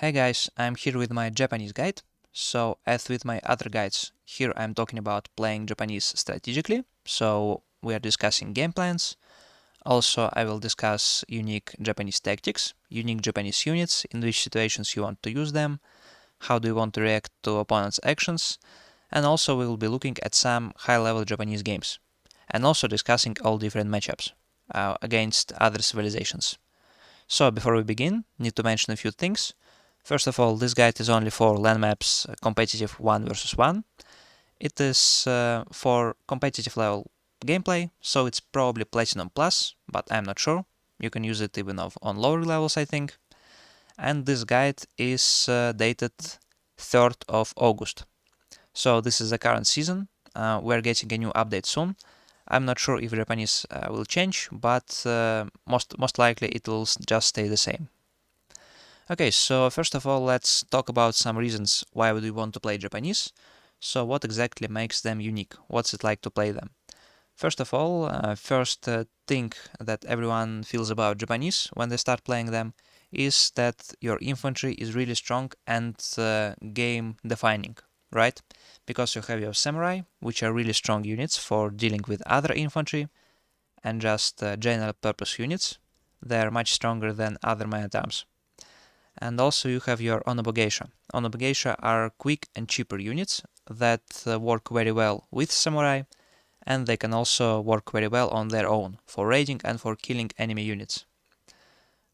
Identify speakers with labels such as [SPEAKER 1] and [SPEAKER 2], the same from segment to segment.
[SPEAKER 1] Hey guys, I'm here with my Japanese guide. So, as with my other guides, here I'm talking about playing Japanese strategically. So, we are discussing game plans. Also, I will discuss unique Japanese tactics, unique Japanese units, in which situations you want to use them, how do you want to react to opponents' actions, and also we will be looking at some high-level Japanese games, and also discussing all different matchups against other civilizations. So, before we begin, need to mention a few things. First of all, this guide is only for land maps competitive 1 versus 1. It is for competitive level gameplay, so it's probably Platinum Plus, but I'm not sure. You can use it even on lower levels, I think. And this guide is dated 3rd of August. So this is the current season. We're getting a new update soon. I'm not sure if Japanese will change, but most likely it will just stay the same. Okay, so first of all, let's talk about some reasons why would we want to play Japanese. So what exactly makes them unique? What's it like to play them? First of all, first thing that everyone feels about Japanese when they start playing them is that your infantry is really strong and game defining, right? Because you have your samurai, which are really strong units for dealing with other infantry and just general purpose units. They're much stronger than other man-at-arms. And also you have your Onobogeisha. Onobogeisha are quick and cheaper units that work very well with samurai, and they can also work very well on their own for raiding and for killing enemy units.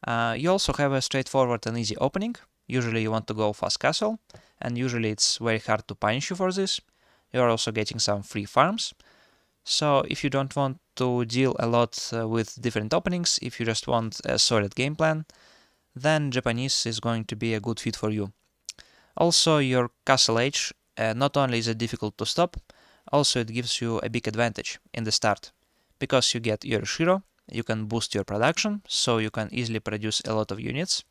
[SPEAKER 1] You also have a straightforward and easy opening. Usually you want to go fast castle, and usually it's very hard to punish you for this. You are also getting some free farms. So if you don't want to deal a lot with different openings, if you just want a solid game plan, then Japanese is going to be a good fit for you. Also, your castle age not only is it difficult to stop, also it gives you a big advantage in the start. Because you get Yorishiro, you can boost your production, so you can easily produce a lot of units.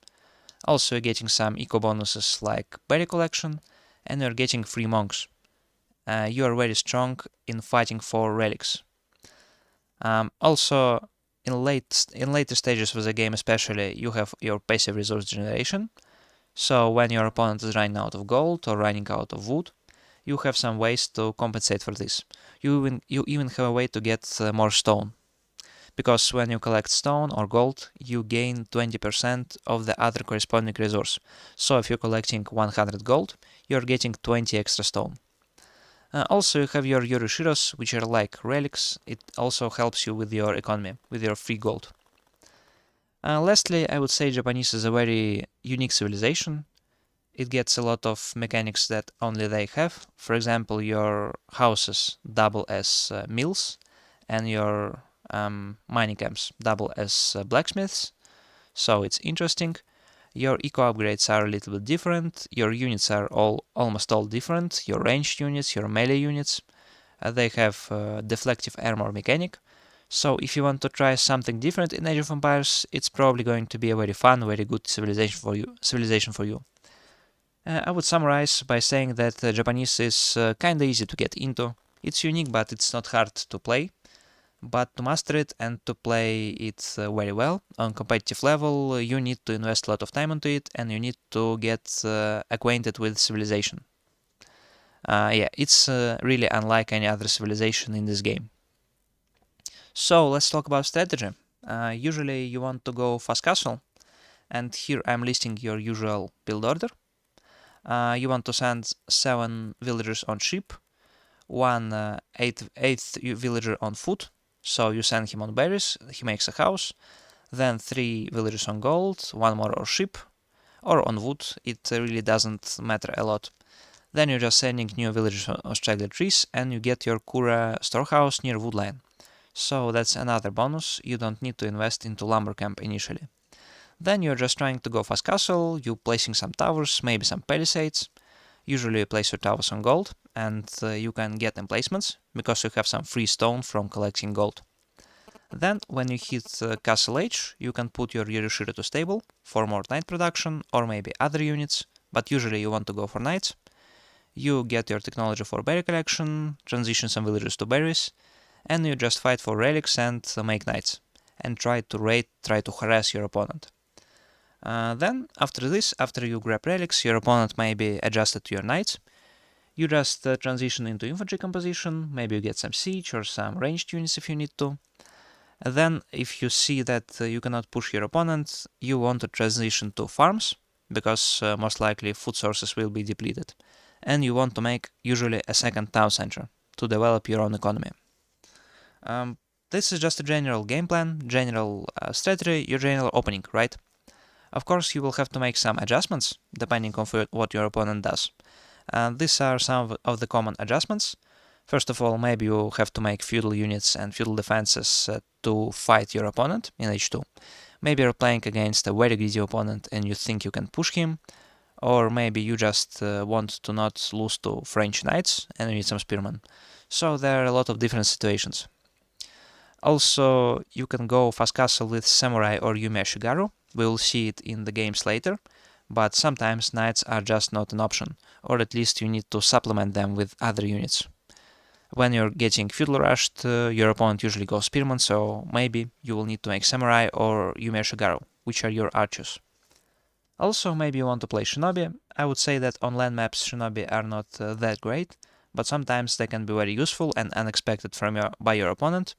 [SPEAKER 1] Also, you're getting some eco bonuses like berry collection, and you're getting free monks. You are very strong in fighting for relics. Also, in later stages of the game especially, you have your passive resource generation. So when your opponent is running out of gold or running out of wood, you have some ways to compensate for this. You even have a way to get more stone. Because when you collect stone or gold, you gain 20% of the other corresponding resource. So if you're collecting 100 gold, you're getting 20 extra stone. Also, you have your Yorishiros, which are like relics. It also helps you with your economy, with your free gold. Lastly, I would say Japanese is a very unique civilization. It gets a lot of mechanics that only they have. For example, your houses double as mills, and your mining camps double as blacksmiths. So it's interesting. Your eco upgrades are a little bit different. Your units are almost all different. Your ranged units, your melee units, they have deflective armor mechanic. So if you want to try something different in Age of Empires, it's probably going to be a very fun, very good civilization for you. I would summarize by saying that Japanese is kinda easy to get into. It's unique, but it's not hard to play. But to master it and to play it very well on competitive level, you need to invest a lot of time into it, and you need to get acquainted with civilization. It's really unlike any other civilization in this game. So let's talk about strategy. Usually you want to go fast castle, and here I'm listing your usual build order. You want to send 7 villagers on ship, one eighth villager on foot, so you send him on berries, he makes a house, then 3 villagers on gold, 1 more on ship, or on wood, it really doesn't matter a lot. Then you're just sending new villagers on straggler trees, and you get your Kura storehouse near woodline. So that's another bonus, you don't need to invest into lumber camp initially. Then you're just trying to go fast castle, you placing some towers, maybe some palisades. Usually you place your towers on gold, and you can get emplacements, because you have some free stone from collecting gold. Then, when you hit castle age, you can put your Yorushiro to stable for more knight production, or maybe other units, but usually you want to go for knights. You get your technology for berry collection, transition some villagers to berries, and you just fight for relics and make knights, and try to raid, try to harass your opponent. Then, after this, after you grab relics, your opponent may be adjusted to your knights. You just transition into infantry composition, maybe you get some siege or some ranged units if you need to. Then, if you see that you cannot push your opponent, you want to transition to farms, because most likely food sources will be depleted. And you want to make usually a second town center to develop your own economy. This is just a general game plan, general strategy, your general opening, right? Of course, you will have to make some adjustments depending on what your opponent does. These are some of the common adjustments. First of all, maybe you have to make feudal units and feudal defenses to fight your opponent in H2. Maybe you're playing against a very greedy opponent and you think you can push him, or maybe you just want to not lose to French knights and you need some spearmen. So there are a lot of different situations. Also, you can go fast castle with samurai or Yume Shigaru. We will see it in the games later, but sometimes knights are just not an option, or at least you need to supplement them with other units. When you're getting feudal rushed, your opponent usually goes spearman, so maybe you will need to make samurai or Yume Shigaru, which are your archers. Also, maybe you want to play shinobi. I would say that on land maps shinobi are not that great, but sometimes they can be very useful and unexpected by your opponent.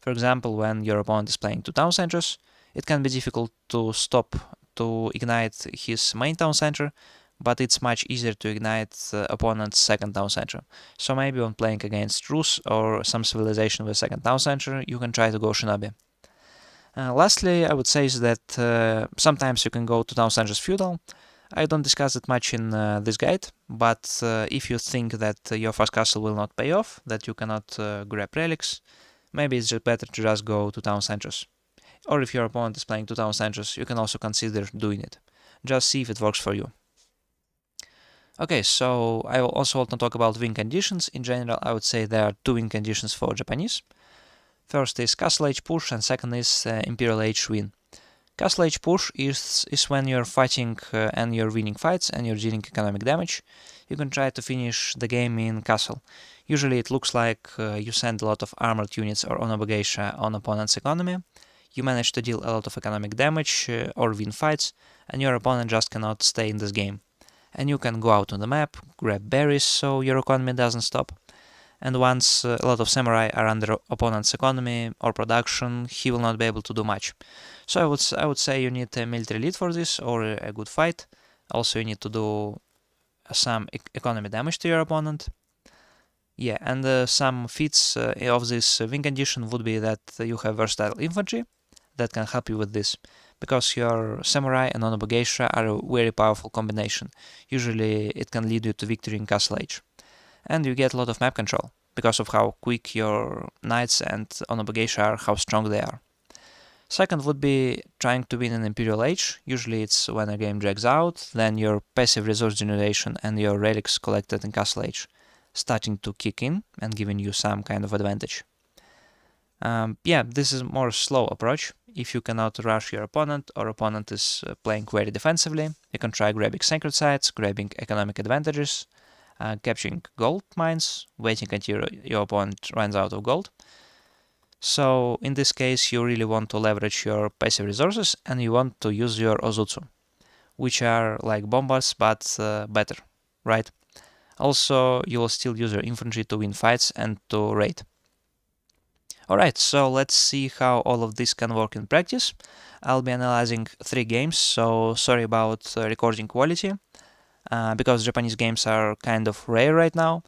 [SPEAKER 1] For example, when your opponent is playing 2 town centers, it can be difficult to stop to ignite his main town center, but it's much easier to ignite the opponent's second town center. So maybe when playing against Rus or some civilization with second town center, you can try to go shinobi. Lastly, I would say is that sometimes you can go to town centers feudal. I don't discuss it much in this guide, but if you think that your fast castle will not pay off, that you cannot grab relics, maybe it's just better to just go to town centers. Or if your opponent is playing 2 town centers, you can also consider doing it. Just see if it works for you. Okay, so I also want to talk about win conditions. In general, I would say there are 2 win conditions for Japanese. First is Castle Age push, and second is Imperial Age win. Castle Age push is when you're fighting and you're winning fights and you're dealing economic damage. You can try to finish the game in castle. Usually it looks like you send a lot of armored units or onobogeisha on opponent's economy. You manage to deal a lot of economic damage or win fights, and your opponent just cannot stay in this game. And you can go out on the map, grab berries so your economy doesn't stop. And once a lot of samurai are under opponent's economy or production, he will not be able to do much. So I would say you need a military lead for this or a good fight. Also, you need to do some economy damage to your opponent. Yeah, and some feats of this win condition would be that you have versatile infantry that can help you with this, because your samurai and onobogeisha are a very powerful combination. Usually it can lead you to victory in Castle Age. And you get a lot of map control, because of how quick your knights and onobogeisha are, how strong they are. Second would be trying to win an Imperial Age. Usually it's when a game drags out, then your passive resource generation and your relics collected in Castle Age starting to kick in and giving you some kind of advantage. Yeah, this is a more slow approach. If you cannot rush your opponent or opponent is playing very defensively, you can try grabbing sacred sites, grabbing economic advantages, capturing gold mines, waiting until your opponent runs out of gold. So in this case, you really want to leverage your passive resources and you want to use your Ozutsu, which are like bombards but better, right? Also, you will still use your infantry to win fights and to raid. Alright, so let's see how all of this can work in practice. I'll be analyzing 3 games, so sorry about recording quality, because Japanese games are kind of rare right now.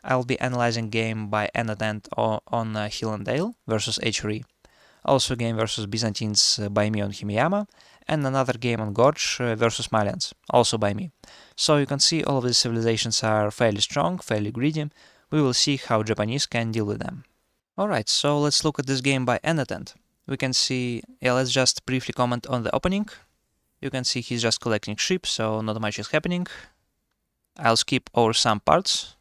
[SPEAKER 1] I'll be analyzing game by Anotand on Hill and Dale versus H3. Also game versus Byzantines by me on Himeyama, and another game on Gorge versus Malians, also by me. So you can see all of these civilizations are fairly strong, fairly greedy. We will see how Japanese can deal with them. Alright, so let's look at this game by Anotand. We can see, let's just briefly comment on the opening. You can see he's just collecting sheep, so not much is happening. I'll skip over some parts.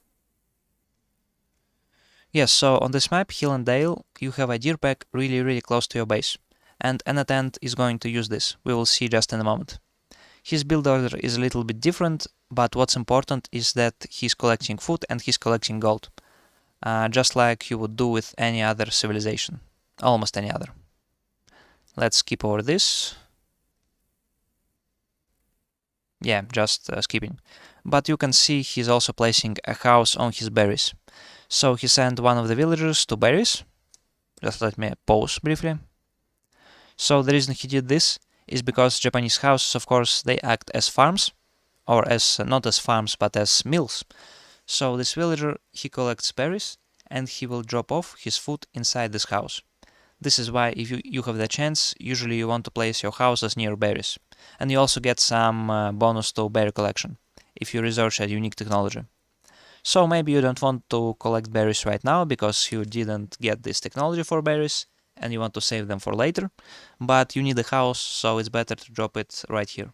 [SPEAKER 1] Yes, so on this map, Hill and Dale, you have a deer pack really close to your base. And Anotand is going to use this, we will see just in a moment. His build order is a little bit different, but what's important is that he's collecting food and he's collecting gold. Just like you would do with any other civilization. Almost any other. Let's skip over this. Yeah, just skipping. But you can see he's also placing a house on his berries. So he sent one of the villagers to berries. Just let me pause briefly. So the reason he did this is because Japanese houses, of course, they act as farms, or as not as farms but as mills. So this villager, he collects berries and he will drop off his food inside this house. This is why if you have the chance, usually you want to place your houses near berries. And you also get some bonus to berry collection if you research a unique technology. So maybe you don't want to collect berries right now because you didn't get this technology for berries and you want to save them for later, but you need a house, so it's better to drop it right here.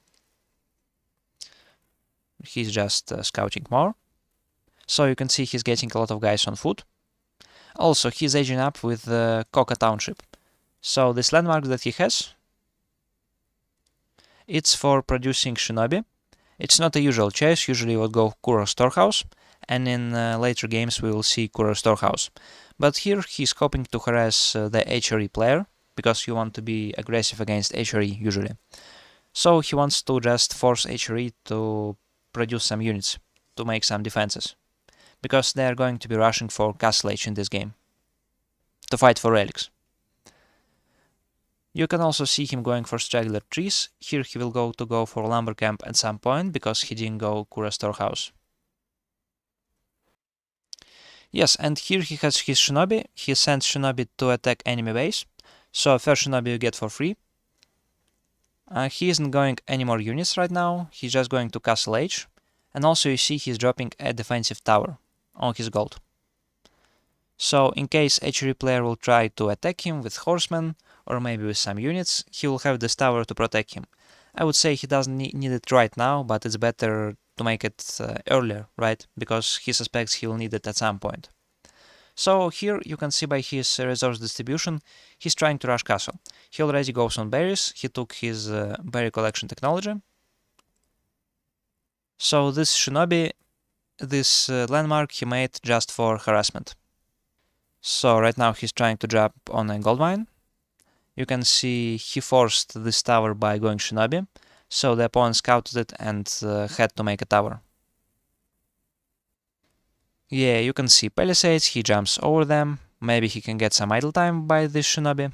[SPEAKER 1] He's just scouting more. So you can see he's getting a lot of guys on foot. Also, he's aging up with the Koka Township. So this landmark that he has, it's for producing shinobi. It's not a usual choice, usually you would go Kuro Storehouse, and in later games we will see Kuro Storehouse. But here he's hoping to harass the HRE player, because you want to be aggressive against HRE usually. So he wants to just force HRE to produce some units, to make some defenses, because they are going to be rushing for Castle H in this game, to fight for relics. You can also see him going for straggler trees. Here he will go for lumber camp at some point, because he didn't go Kura Storehouse. Yes, and here he has his shinobi. He sends shinobi to attack enemy base. So first shinobi you get for free. He isn't going any more units right now. He's just going to Castle H. And also you see he's dropping a defensive tower on his gold. So in case HRE player will try to attack him with horsemen, or maybe with some units, he will have this tower to protect him. I would say he doesn't need it right now, but it's better to make it earlier, right? Because he suspects he will need it at some point. So here you can see by his resource distribution, he's trying to rush castle. He already goes on berries, he took his berry collection technology. So this shinobi, this landmark he made just for harassment. So right now he's trying to jump on a gold mine. You can see he forced this tower by going shinobi, so the opponent scouted it and had to make a tower. Yeah, you can see palisades, he jumps over them, maybe he can get some idle time by this shinobi.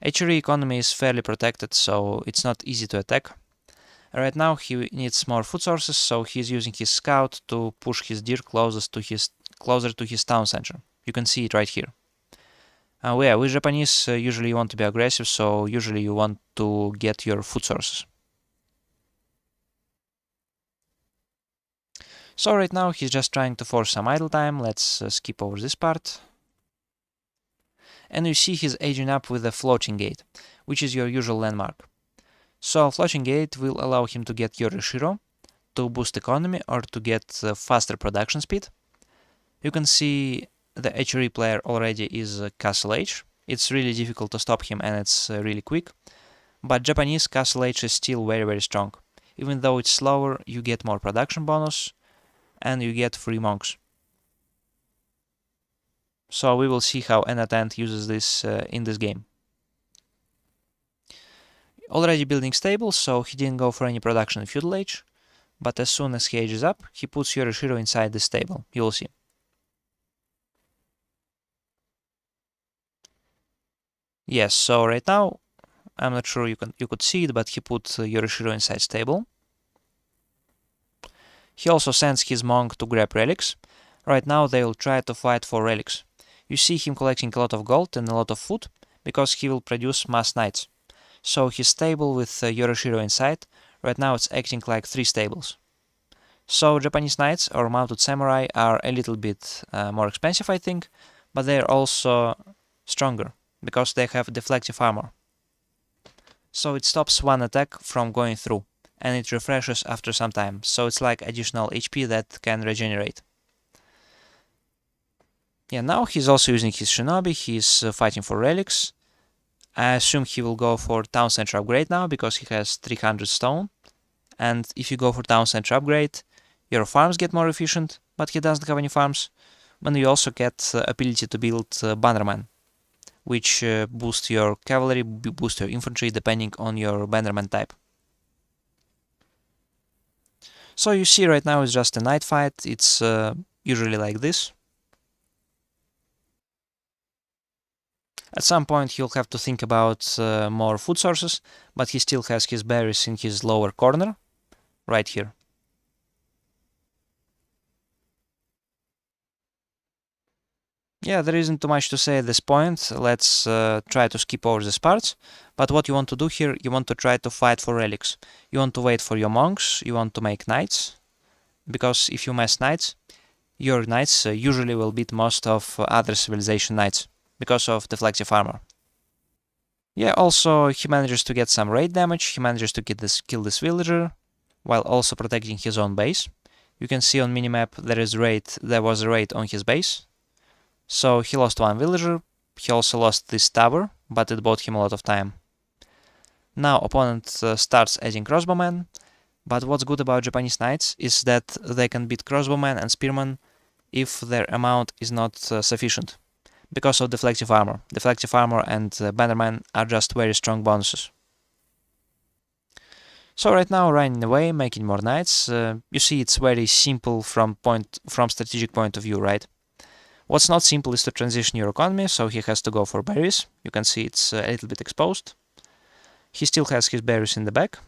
[SPEAKER 1] HRE economy is fairly protected, so it's not easy to attack. Right now he needs more food sources, so he's using his scout to push his deer closer to his town center. You can see it right here. Yeah, with Japanese, usually you want to be aggressive, so usually you want to get your food sources. So right now he's just trying to force some idle time. Let's skip over this part. And you see he's aging up with a floating gate, which is your usual landmark. So floating gate will allow him to get Yorishiro, to boost economy, or to get faster production speed. You can see the HRE player already is Castle H. It's really difficult to stop him and it's really quick. But Japanese Castle H is still very strong. Even though it's slower, you get more production bonus and you get free monks. So we will see how Anotand uses this in this game. Already building stable, so he didn't go for any production in Feudal Age. But as soon as he ages up, he puts Yorishiro inside the stable. You will see. Yes, so right now, I'm not sure you could see it, but he put Yorishiro inside stable. He also sends his monk to grab relics. Right now they will try to fight for relics. You see him collecting a lot of gold and a lot of food, because he will produce mass knights. So he's stable with Yorishiro inside. Right now it's acting like 3 stables. So Japanese knights or mounted samurai are a little bit more expensive, I think, but they are also stronger, because they have deflective armor. So it stops one attack from going through, and it refreshes after some time, so it's like additional HP that can regenerate. Yeah, now he's also using his shinobi, he's fighting for relics. I assume he will go for town center upgrade now, because he has 300 stone. And if you go for town center upgrade, your farms get more efficient, but he doesn't have any farms. And you also get ability to build Bannerman, which boost your cavalry, boost your infantry, depending on your bannerman type. So you see right now it's just a night fight, it's usually like this. At some point he'll have to think about more food sources, but he still has his berries in his lower corner, right here. Yeah, there isn't too much to say at this point, let's try to skip over these parts. But what you want to do here, you want to try to fight for relics. You want to wait for your monks, you want to make knights, because if you mess knights, your knights usually will beat most of other civilization knights, because of deflective armor. Yeah, also he manages to get some raid damage, he manages to kill this villager, while also protecting his own base. You can see on minimap there was a raid on his base. So he lost one villager, he also lost this tower, but it bought him a lot of time. Now opponent starts adding crossbowmen, but what's good about Japanese knights is that they can beat crossbowmen and spearmen if their amount is not sufficient, because of deflective armor. Deflective armor and bannermen are just very strong bonuses. So right now running away, making more knights, you see it's very simple from strategic point of view, right? What's not simple is to transition your economy, so he has to go for berries. You can see it's a little bit exposed. He still has his berries in the back,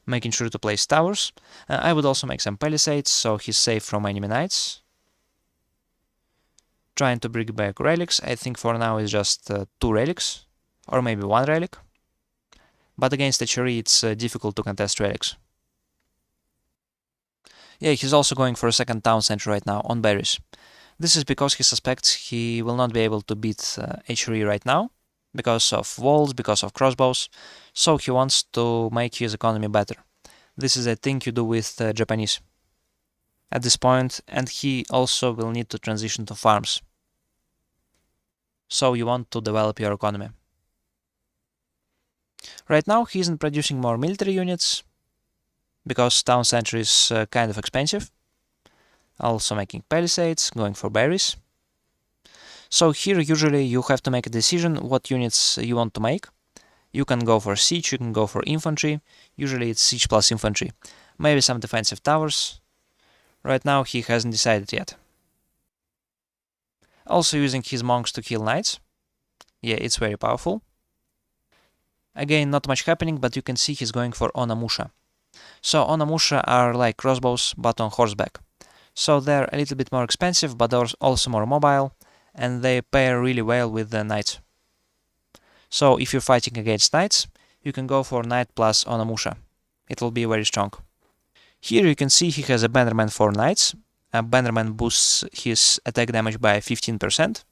[SPEAKER 1] making sure to place towers. I would also make some palisades, so he's safe from enemy knights. Trying to bring back relics. I think for now it's just 2 relics, or maybe 1 relic. But against HRE it's difficult to contest relics. Yeah, he's also going for a second town center right now on berries. This is because he suspects he will not be able to beat HRE right now, because of walls, because of crossbows, so he wants to make his economy better. This is a thing you do with Japanese at this point, and he also will need to transition to farms. So you want to develop your economy. Right now he isn't producing more military units, because town center is kind of expensive. Also making palisades, going for berries. So here usually you have to make a decision what units you want to make. You can go for siege, you can go for infantry. Usually it's siege plus infantry. Maybe some defensive towers. Right now he hasn't decided yet. Also using his monks to kill knights. Yeah, it's very powerful. Again, not much happening, but you can see he's going for Onamusha. So Onamusha are like crossbows, but on horseback. So they're a little bit more expensive, but they're also more mobile, and they pair really well with the knights. So if you're fighting against knights, you can go for knight plus Onamusha. It will be very strong. Here you can see he has a bannerman for knights. A bannerman boosts his attack damage by 15%.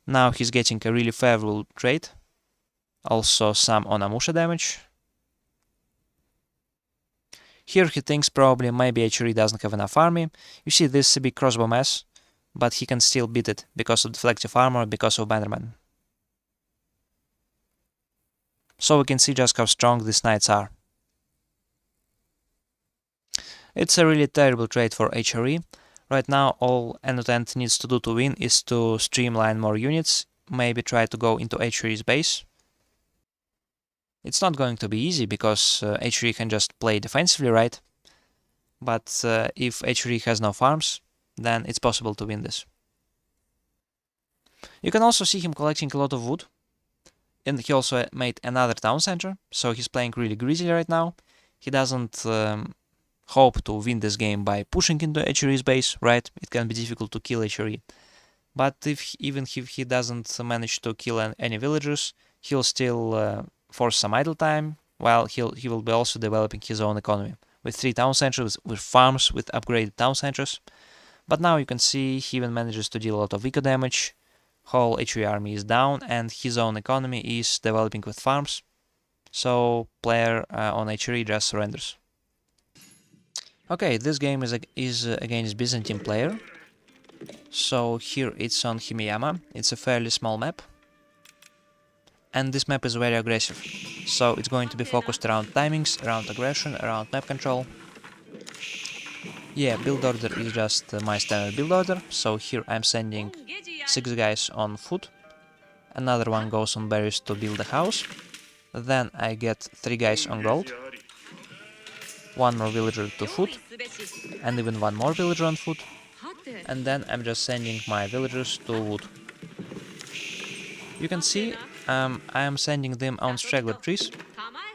[SPEAKER 1] Now he's getting a really favorable trade. Also some Onamusha damage. Here he thinks probably maybe HRE doesn't have enough army. You see this is a big crossbow mess, but he can still beat it because of deflective armor, because of bannerman. So we can see just how strong these knights are. It's a really terrible trade for HRE. Right now all Anotand needs to do to win is to streamline more units, maybe try to go into HRE's base. It's not going to be easy because HRE can just play defensively, right? But if HRE has no farms, then it's possible to win this. You can also see him collecting a lot of wood. And he also made another town center, so he's playing really greasy right now. He doesn't hope to win this game by pushing into HRE's base, right? It can be difficult to kill HRE. But even if he doesn't manage to kill any villagers, he'll still force some idle time, while he will be also developing his own economy. With 3 town centers, with farms, with upgraded town centers. But now you can see he even manages to deal a lot of eco damage. Whole HRE army is down, and his own economy is developing with farms. So player on HRE just surrenders. Okay, this game is against Byzantine player. So here it's on Himeyama. It's a fairly small map. And this map is very aggressive. So it's going to be focused around timings, around aggression, around map control. Yeah, build order is just my standard build order. So here I'm sending 6 guys on foot. another one goes on berries to build a house. Then I get 3 guys on gold, 1 more villager to food, and even 1 more villager on food. And then I'm just sending my villagers to wood. You can see I am sending them on straggler trees.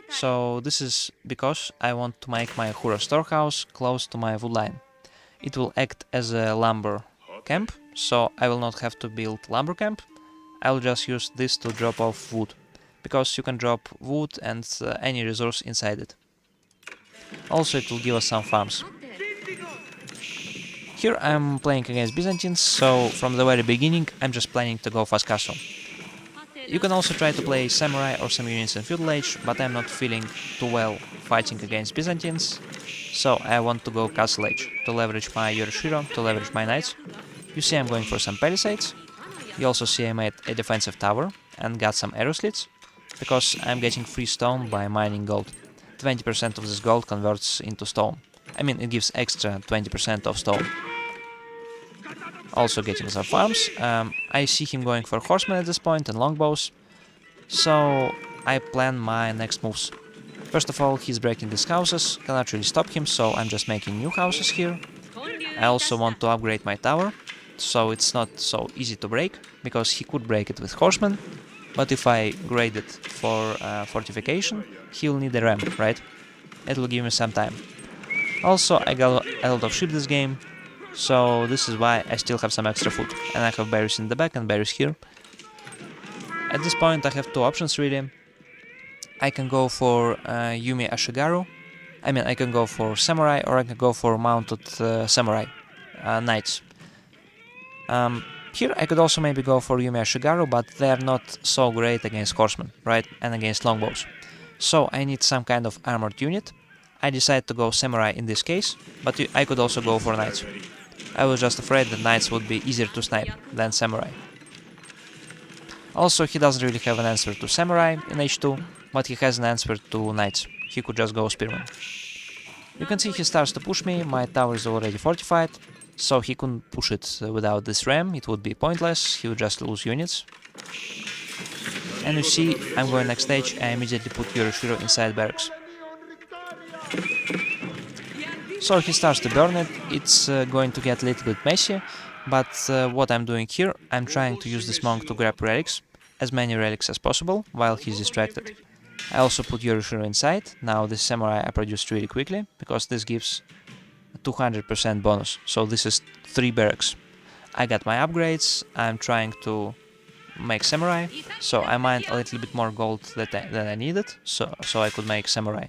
[SPEAKER 1] So this is because I want to make my Hura storehouse close to my wood line. It will act as a lumber camp, so I will not have to build lumber camp. I will just use this to drop off wood, because you can drop wood and any resource inside it. Also it will give us some farms. Here I'm playing against Byzantines, so from the very beginning I'm just planning to go fast castle. You can also try to play samurai or some units in feudal age, but I'm not feeling too well fighting against Byzantines, so I want to go castle age, to leverage my Yorishiro, to leverage my knights. You see I'm going for some palisades. You also see I made a defensive tower and got some arrow slits, because I'm getting free stone by mining gold. 20% of this gold converts into stone. I mean, it gives extra 20% of stone. Also getting some farms. I see him going for horsemen at this point and longbows, so I plan my next moves. First of all, he's breaking these houses, cannot really stop him, so I'm just making new houses here. I also want to upgrade my tower, so it's not so easy to break, because he could break it with horsemen, but if I grade it for fortification, he will need a ram, right? It will give me some time. Also, I got a lot of sheep this game, so this is why I still have some extra food, and I have berries in the back and berries here. At this point I have 2 options really. I can go for Yumi Ashigaru, I can go for samurai, or I can go for mounted samurai knights. Here I could also maybe go for Yumi Ashigaru, but they are not so great against horsemen, right, and against longbows. So I need some kind of armored unit. I decided to go samurai in this case, but I could also go for knights. I was just afraid that knights would be easier to snipe than samurai. Also, he doesn't really have an answer to samurai in H2, but he has an answer to knights. He could just go spearman. You can see he starts to push me, my tower is already fortified, so he couldn't push it without this ram, it would be pointless, he would just lose units. And you see, I'm going next stage, I immediately put Yorishiro inside barracks. So he starts to burn it, it's going to get a little bit messy, but what I'm doing here, I'm trying to use this monk to grab relics, as many relics as possible, while he's distracted. I also put Yorishiro inside, now this samurai I produced really quickly, because this gives a 200% bonus, so this is 3 barracks. I got my upgrades, I'm trying to make samurai, so I mined a little bit more gold than I needed, so I could make samurai.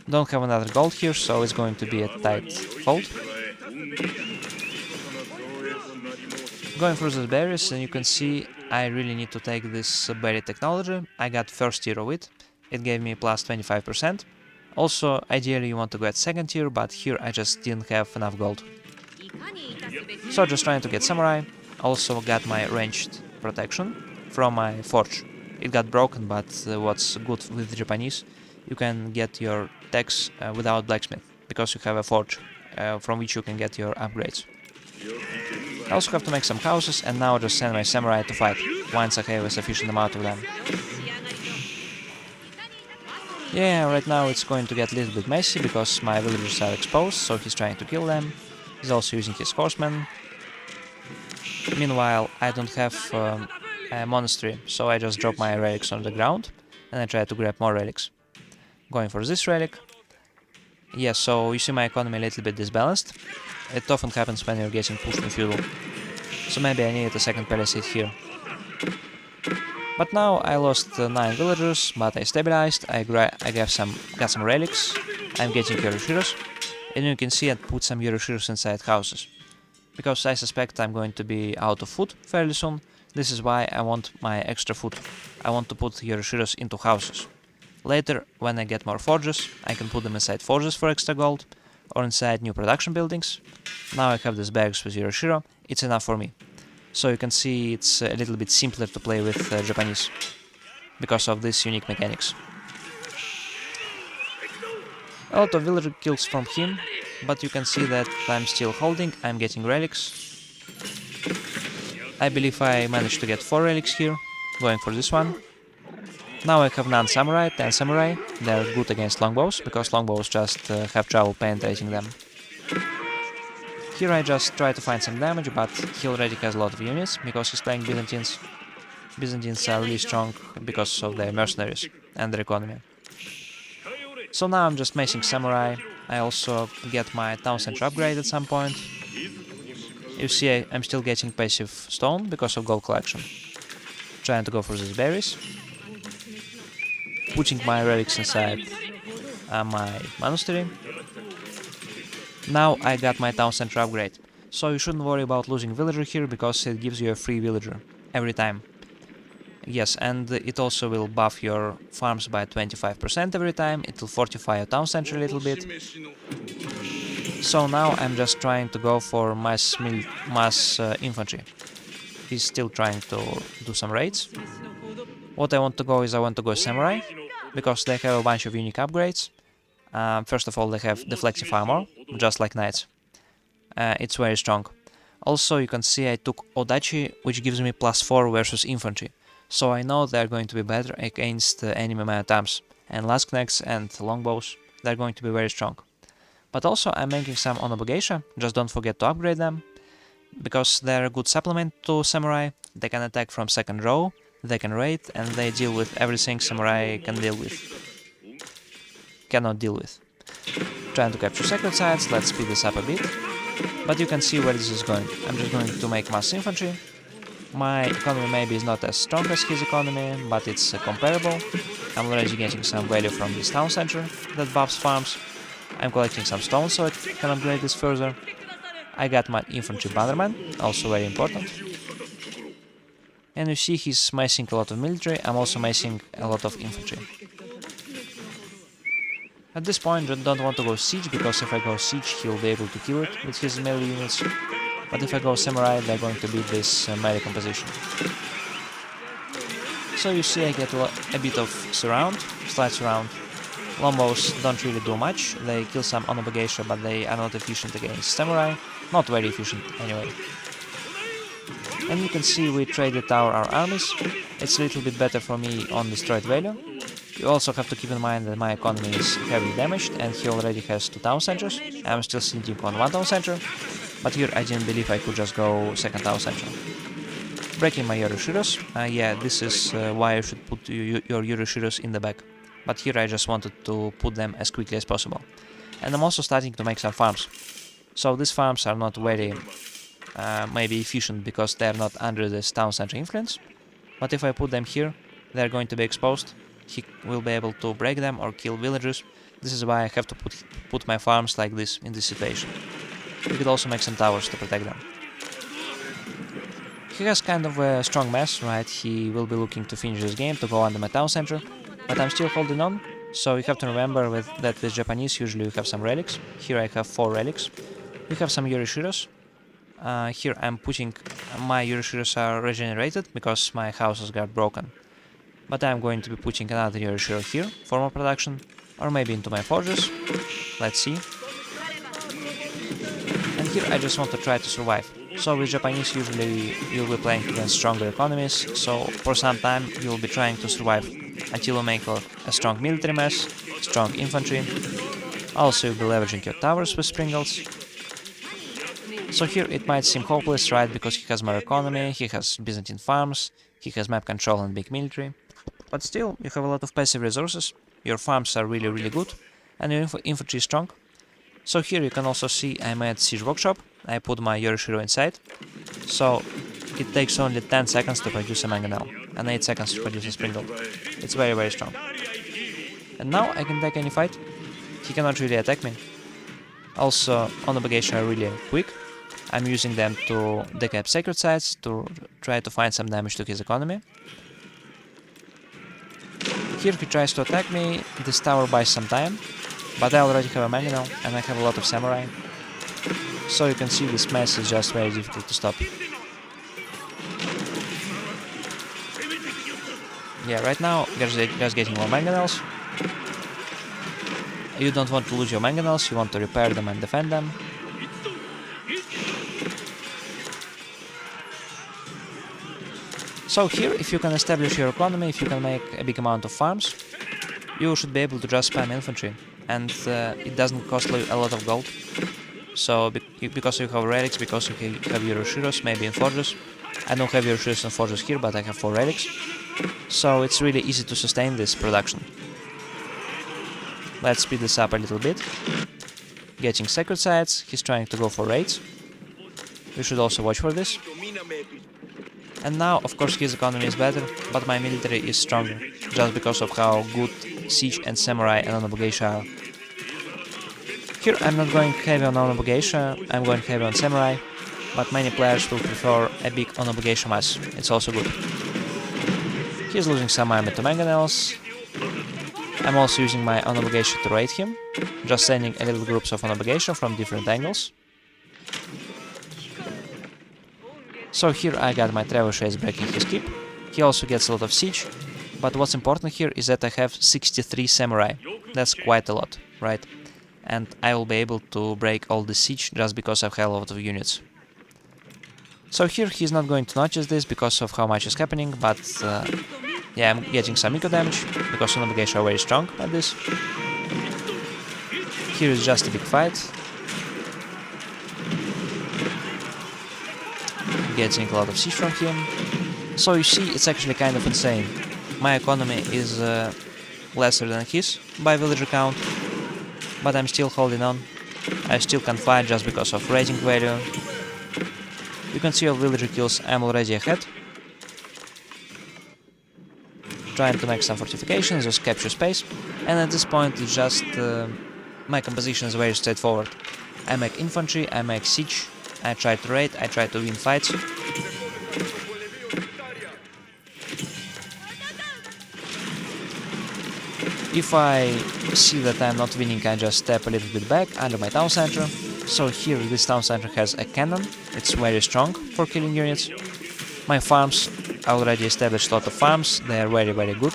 [SPEAKER 1] Don't have another gold here, so it's going to be a tight hold. Going through the berries, and you can see I really need to take this berry technology. I got first tier of it, it gave me plus 25%. Also, ideally you want to get second tier, but here I just didn't have enough gold. So just trying to get samurai. Also got my ranged protection from my forge. It got broken, but what's good with Japanese, you can get your techs without blacksmith, because you have a forge from which you can get your upgrades. I also have to make some houses, and now just send my samurai to fight, once I have a sufficient amount of them. Yeah, right now it's going to get a little bit messy, because my villagers are exposed, so he's trying to kill them. He's also using his horsemen. Meanwhile, I don't have a monastery, so I just drop my relics on the ground, and I try to grab more relics. Going for this relic. Yeah, so you see my economy a little bit disbalanced. It often happens when you're getting pushed in feudal. So maybe I needed a second palisade here. But now I lost 9 villagers, but I stabilized, I got some relics, I'm getting Yoroshiros, and you can see I put some Yoroshiros inside houses. Because I suspect I'm going to be out of food fairly soon, this is why I want my extra food. I want to put Yoroshiros into houses. Later, when I get more forges, I can put them inside forges for extra gold, or inside new production buildings. Now I have these bags with Hiroshiro, it's enough for me. So you can see it's a little bit simpler to play with Japanese, because of these unique mechanics. A lot of villager kills from him, but you can see that I'm still holding, I'm getting relics. I believe I managed to get 4 relics here, going for this one. Now I have none samurai, 10 samurai. They're good against longbows, because longbows just have trouble penetrating them. Here I just try to find some damage, but he already has a lot of units, because he's playing Byzantines. Byzantines are really strong because of their mercenaries and their economy. So now I'm just macing samurai. I also get my town center upgrade at some point. You see I'm still getting passive stone because of gold collection. Trying to go for these berries. Putting my relics inside my monastery. Now I got my town center upgrade. So you shouldn't worry about losing villager here, because it gives you a free villager every time. Yes, and it also will buff your farms by 25% every time. It will fortify your town center a little bit. So now I'm just trying to go for mass infantry. He's still trying to do some raids. What I want to go is I want to go samurai, because they have a bunch of unique upgrades. First of all, they have deflective armor, just like knights. It's very strong. Also, you can see I took Odachi, which gives me +4 versus infantry. So I know they're going to be better against enemy man-at-arms. And Lasknecks and longbows, they're going to be very strong. But also I'm making some Onobogeisha, just don't forget to upgrade them, because they're a good supplement to samurai. They can attack from second row, they can raid, and they deal with everything samurai cannot deal with. Trying to capture sacred sites, let's speed this up a bit. But you can see where this is going. I'm just going to make mass infantry. My economy maybe is not as strong as his economy, but it's comparable. I'm already getting some value from this town center that buffs farms. I'm collecting some stones so I can upgrade this further. I got my infantry bannerman, also very important. And you see he's macing a lot of military, I'm also macing a lot of infantry. At this point I don't want to go siege, because if I go siege he'll be able to kill it with his melee units. But if I go samurai they're going to beat this melee composition. So you see I get a bit of surround, slight surround. Longbows don't really do much, they kill some Onobogeisha, but they are not efficient against samurai. Not very efficient anyway. And you can see we traded our armies. It's a little bit better for me on destroyed value. You also have to keep in mind that my economy is heavily damaged and he already has 2 town centers. I'm still sitting on 1 town center, but here I didn't believe I could just go 2nd town center. Breaking my Yoroshiros. Yeah, this is why you should put your Yoroshiros in the back. But here I just wanted to put them as quickly as possible. And I'm also starting to make some farms. So these farms are not very maybe efficient, because they are not under this town center influence. But if I put them here, they're going to be exposed. He will be able to break them or kill villagers. This is why I have to put my farms like this in this situation. You could also make some towers to protect them. He has kind of a strong mess, right? He will be looking to finish this game to go under my town center, but I'm still holding on. So you have to remember that with Japanese usually you have some relics. Here I have 4 relics. We have some Yoroshiros. Here I'm putting my Yoroshiros are regenerated because my houses got broken. But I'm going to be putting another Yoroshiro here for more production, or maybe into my forges. Let's see. And here I just want to try to survive. So with Japanese usually you'll be playing against stronger economies, so for some time you'll be trying to survive until you make a strong military mass, strong infantry. Also you'll be leveraging your towers with Springles. So here it might seem hopeless, right, because he has more economy, he has Byzantine farms, he has map control and big military. But still, you have a lot of passive resources, your farms are really good, and your infantry is strong. So here you can also see I made siege workshop, I put my Yoroshiro inside, so it takes only 10 seconds to produce a mangonel, and 8 seconds to produce a springle. It's very strong. And now I can take any fight, he cannot really attack me. Also, Onobogeisha are really quick, I'm using them to decap sacred sites, to try to find some damage to his economy. Here he tries to attack me, this tower buys some time, but I already have a mangonel and I have a lot of samurai. So you can see this mess is just very difficult to stop. Yeah, right now they're just getting more mangonels. You don't want to lose your mangonels, you want to repair them and defend them. So here, if you can establish your economy, if you can make a big amount of farms, you should be able to just spam infantry, and it doesn't cost you a lot of gold. So because you have relics, because you have Yoroshiros, maybe in forges. I don't have Yoroshiros and forges here, but I have 4 relics. So it's really easy to sustain this production. Let's speed this up a little bit. Getting sacred sites, he's trying to go for raids. We should also watch for this. And now, of course, his economy is better, but my military is stronger, just because of how good siege and samurai and Onabogation are. Here I'm not going heavy on Onabogation, I'm going heavy on samurai, but many players will prefer a big Onabogation mass, it's also good. He's losing some army to mangonels. I'm also using my Onabogation to raid him, just sending a little groups of Onabogation from different angles. So here I got my trebuchets breaking his keep. He also gets a lot of siege, but what's important here is that I have 63 samurai. That's quite a lot, right? And I will be able to break all the siege just because I have a lot of units. So here he's not going to notice this because of how much is happening, but yeah, I'm getting some eco damage because Onabogation are very strong at this. Here is just a big fight. Getting a lot of siege from him. So you see, it's actually kind of insane. My economy is lesser than his by villager count, but I'm still holding on. I still can fight just because of rating value. You can see all villager kills, I'm already ahead. Trying to make some fortifications, just capture space, and at this point it's just my composition is very straightforward. I make infantry, I make siege, I try to raid, I try to win fights. If I see that I'm not winning, I just step a little bit back under my town center. So here this town center has a cannon, it's very strong for killing units. My farms, I already established a lot of farms, they are very good.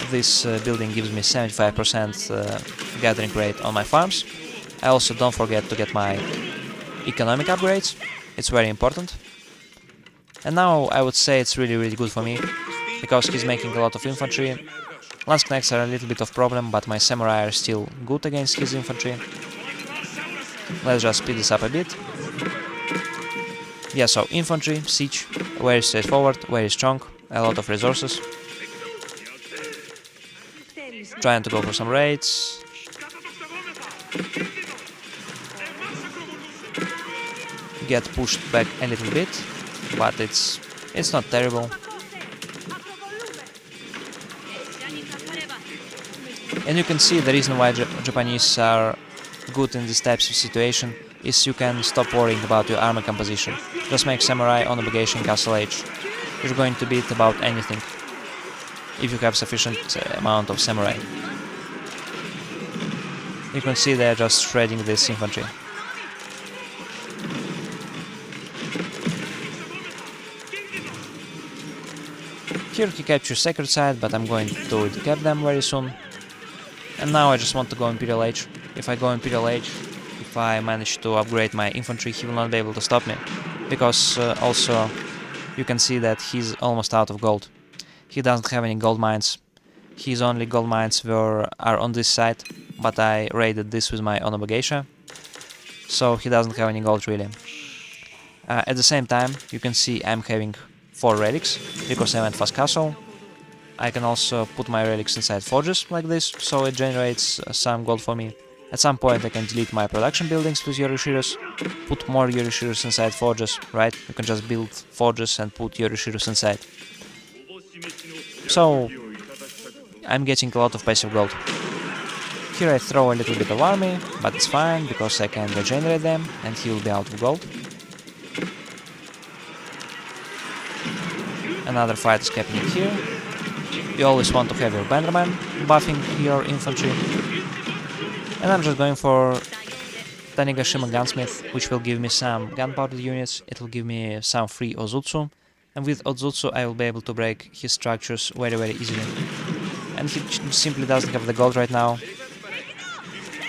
[SPEAKER 1] This building gives me 75% gathering rate on my farms. I also don't forget to get my economic upgrades, it's very important. And now I would say it's really good for me, because he's making a lot of infantry. Landsknechts are a little bit of problem, but my samurai are still good against his infantry. Let's just speed this up a bit. Yeah, so infantry, siege, very straightforward, very strong, a lot of resources. Trying to go for some raids. Get pushed back a little bit, but it's not terrible. And you can see the reason why Japanese are good in these types of situation is you can stop worrying about your army composition. Just make samurai on obligation castle age. You're going to beat about anything if you have sufficient amount of samurai. You can see they're just shredding this infantry. Here he captures sacred site, but I'm going to decap them very soon. And now I just want to go Imperial Age. If I go Imperial Age, if I manage to upgrade my infantry, he will not be able to stop me. Because also you can see that he's almost out of gold. He doesn't have any gold mines. His only gold mines are on this side, but I raided this with my Onabogation. So he doesn't have any gold really. At the same time, you can see I'm having 4 relics, because I went fast castle. I can also put my relics inside forges like this, so it generates some gold for me. At some point I can delete my production buildings with Yoroshiros, put more Yoroshiros inside forges, right? You can just build forges and put Yoroshiros inside. So I'm getting a lot of passive gold. Here I throw a little bit of army, but it's fine, because I can regenerate them and he will be out of gold. Another fight is happening here. You always want to have your bannerman buffing your infantry. And I'm just going for Tanigashima Gunsmith, which will give me some gunpowder units, it will give me some free Ozutsu, and with Ozutsu I will be able to break his structures very easily. And he simply doesn't have the gold right now.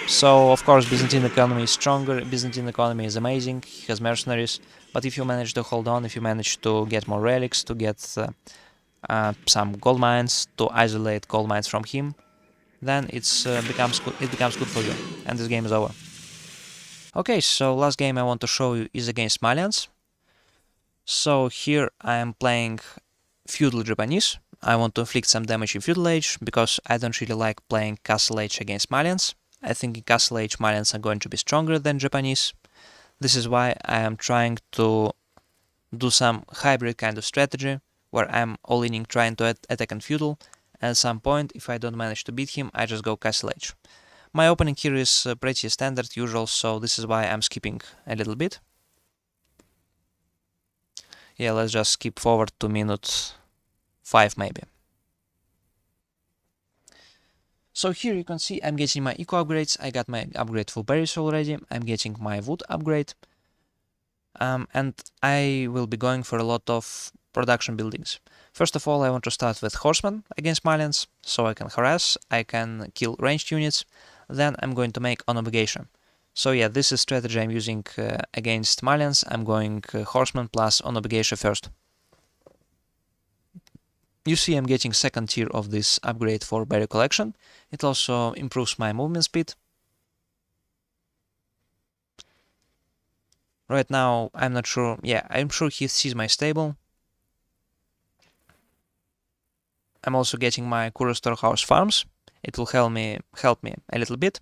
[SPEAKER 1] So of course Byzantine economy is stronger, Byzantine economy is amazing, he has mercenaries, but if you manage to hold on, if you manage to get more relics, to get some gold mines, to isolate gold mines from him, then it becomes good for you, and this game is over. Okay, so last game I want to show you is against Malians. So here I am playing feudal Japanese. I want to inflict some damage in feudal age because I don't really like playing castle age against Malians. I think in castle age Malians are going to be stronger than Japanese. This is why I am trying to do some hybrid kind of strategy where I'm all-inning trying to attack on feudal, and at some point if I don't manage to beat him I just go castle age. My opening here is pretty standard usual, so this is why I'm skipping a little bit. Yeah, let's just skip forward to minute 5 maybe. So here you can see I'm getting my eco upgrades, I got my upgrade for berries already, I'm getting my wood upgrade, and I will be going for a lot of production buildings. First of all, I want to start with horsemen against Malians, so I can harass, I can kill ranged units, then I'm going to make on obligation. So yeah, this is strategy I'm using against Malians. I'm going horseman plus on obligation first. You see I'm getting second tier of this upgrade for berry collection. It also improves my movement speed. Right now I'm not sure, yeah, I'm sure he sees my stable. I'm also getting my Kura storehouse farms. It will help me a little bit.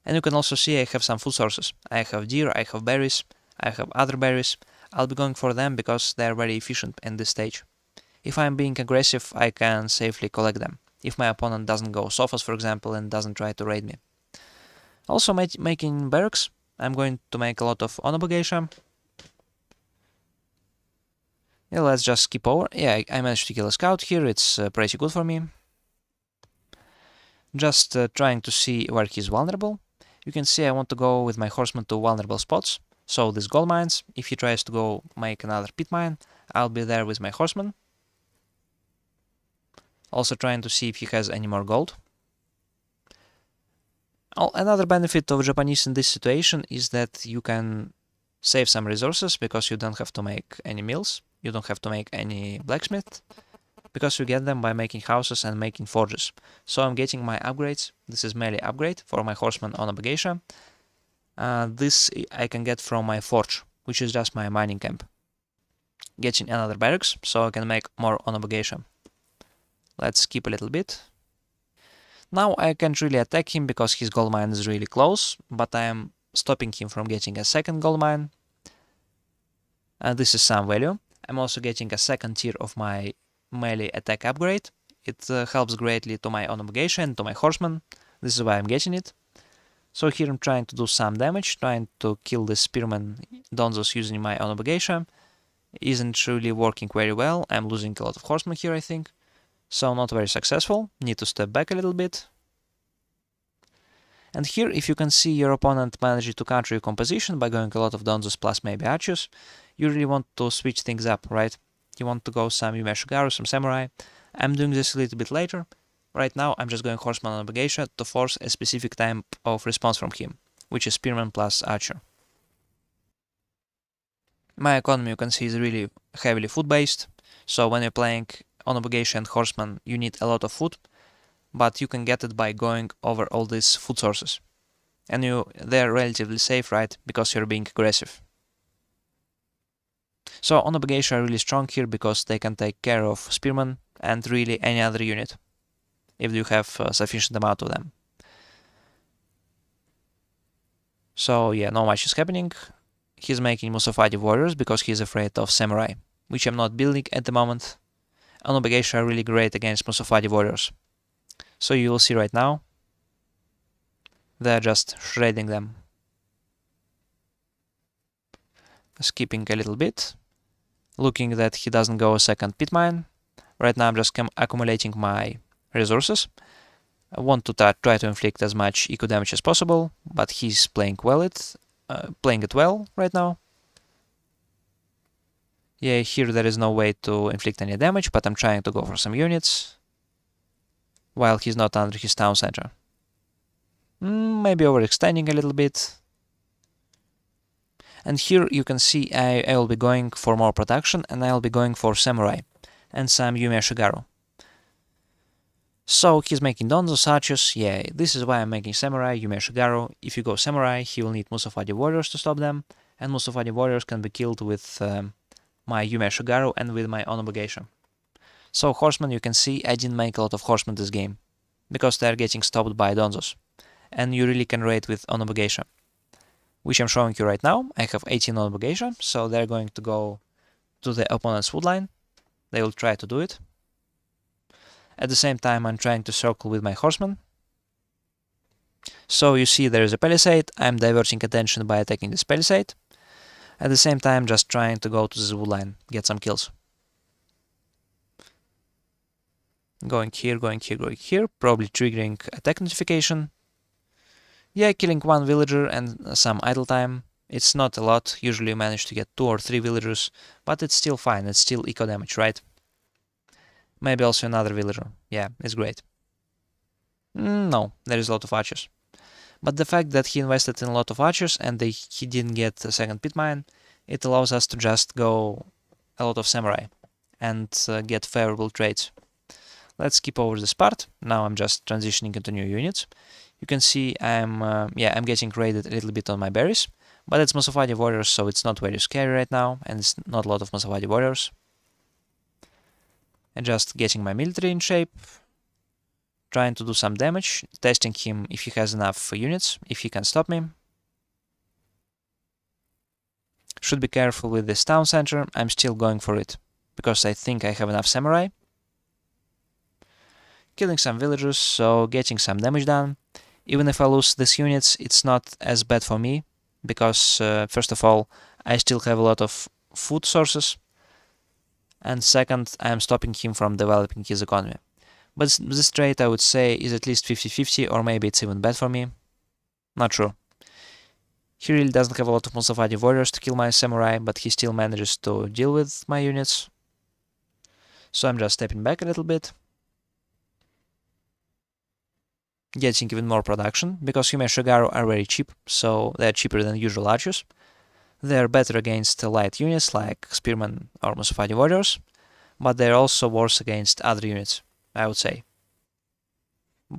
[SPEAKER 1] And you can also see I have some food sources. I have deer, I have berries, I have other berries. I'll be going for them because they are very efficient in this stage. If I'm being aggressive, I can safely collect them. If my opponent doesn't go Sophos, for example, and doesn't try to raid me. Also making barracks. I'm going to make a lot of on obligation. Yeah, let's just skip over. Yeah, I managed to kill a scout here. It's pretty good for me. Just trying to see where he's vulnerable. You can see I want to go with my horseman to vulnerable spots. So these gold mines, if he tries to go make another pit mine, I'll be there with my horseman. Also trying to see if he has any more gold. Another benefit of Japanese in this situation is that you can save some resources because you don't have to make any mills, you don't have to make any blacksmith, because you get them by making houses and making forges. So I'm getting my upgrades. This is melee upgrade for my horseman on obligation. This I can get from my forge, which is just my mining camp. Getting another barracks, so I can make more on obligation. Let's skip a little bit. Now I can't really attack him because his gold mine is really close, but I am stopping him from getting a second gold mine. This is some value. I'm also getting a second tier of my melee attack upgrade. It helps greatly to my on obligation, to my horseman. This is why I'm getting it. So here I'm trying to do some damage, trying to kill the spearman Donzos using my on obligation. Isn't really working very well. I'm losing a lot of horsemen here, I think. So not very successful. Need to step back a little bit. And here, if you can see your opponent managed to counter your composition by going a lot of Donzos plus maybe archers, you really want to switch things up, right? You want to go some Yume Shugaru, some Samurai. I'm doing this a little bit later. Right now, I'm just going Horseman on obligation to force a specific type of response from him, which is Spearman plus Archer. My economy, you can see, is really heavily food-based, so when you're playing on obligation and Horseman, you need a lot of food, but you can get it by going over all these food sources. And they're relatively safe, right, because you're being aggressive. So on obligation are really strong here because they can take care of Spearman and really any other unit, if you have sufficient amount of them. So yeah, not much is happening. He's making Musafadi warriors because he's afraid of Samurai, which I'm not building at the moment. On obligation are really great against Musafadi warriors. So you will see right now, they're just shredding them. Skipping a little bit, looking that he doesn't go a second pit mine. Right now I'm just accumulating my resources. I want to try to inflict as much eco damage as possible, but he's playing it well right now. Yeah, here there is no way to inflict any damage, but I'm trying to go for some units while he's not under his town center. Maybe overextending a little bit. And here you can see I will be going for more production, and I will be going for Samurai and some Yume Shigaru. So he's making Donzos, Archers, yeah, this is why I'm making Samurai, Yume Shigaru. If you go Samurai, he will need Musafadi Warriors to stop them, and Musafadi Warriors can be killed with my Yume Shigaru and with my Onobugation. So Horsemen, you can see I didn't make a lot of Horsemen this game, because they are getting stopped by Donzos, and you really can raid with Onobugation, which I'm showing you right now. I have 18 Onobugation, so they're going to go to the opponent's woodline. They will try to do it. At the same time, I'm trying to circle with my Horsemen. So you see there is a palisade, I'm diverting attention by attacking this palisade. At the same time, just trying to go to this woodline, get some kills. Going here, going here, going here, probably triggering attack notification. Yeah, killing one villager and some idle time. It's not a lot, usually you manage to get 2 or 3 villagers, but it's still fine, it's still eco damage, right? Maybe also another villager, yeah, it's great. No, there is a lot of archers. But the fact that he invested in a lot of archers and he didn't get a second pit mine, it allows us to just go a lot of samurai and get favorable trades. Let's skip over this part. Now I'm just transitioning into new units. You can see I'm getting raided a little bit on my berries, but it's Musafadi warriors, so it's not very scary right now, and it's not a lot of Musafadi warriors. And just getting my military in shape, trying to do some damage, testing him if he has enough units, if he can stop me. Should be careful with this town center, I'm still going for it, because I think I have enough samurai. Killing some villagers, so getting some damage done. Even if I lose these units, it's not as bad for me, because first of all, I still have a lot of food sources, and second, I am stopping him from developing his economy. But this trade, I would say, is at least 50-50, or maybe it's even bad for me. Not sure. He really doesn't have a lot of Musafadi warriors to kill my samurai, but he still manages to deal with my units. So I'm just stepping back a little bit. Getting even more production, because Yume Shigaru are very cheap, so they're cheaper than usual archers. They're better against light units like spearmen or Musafadi warriors, but they're also worse against other units, I would say.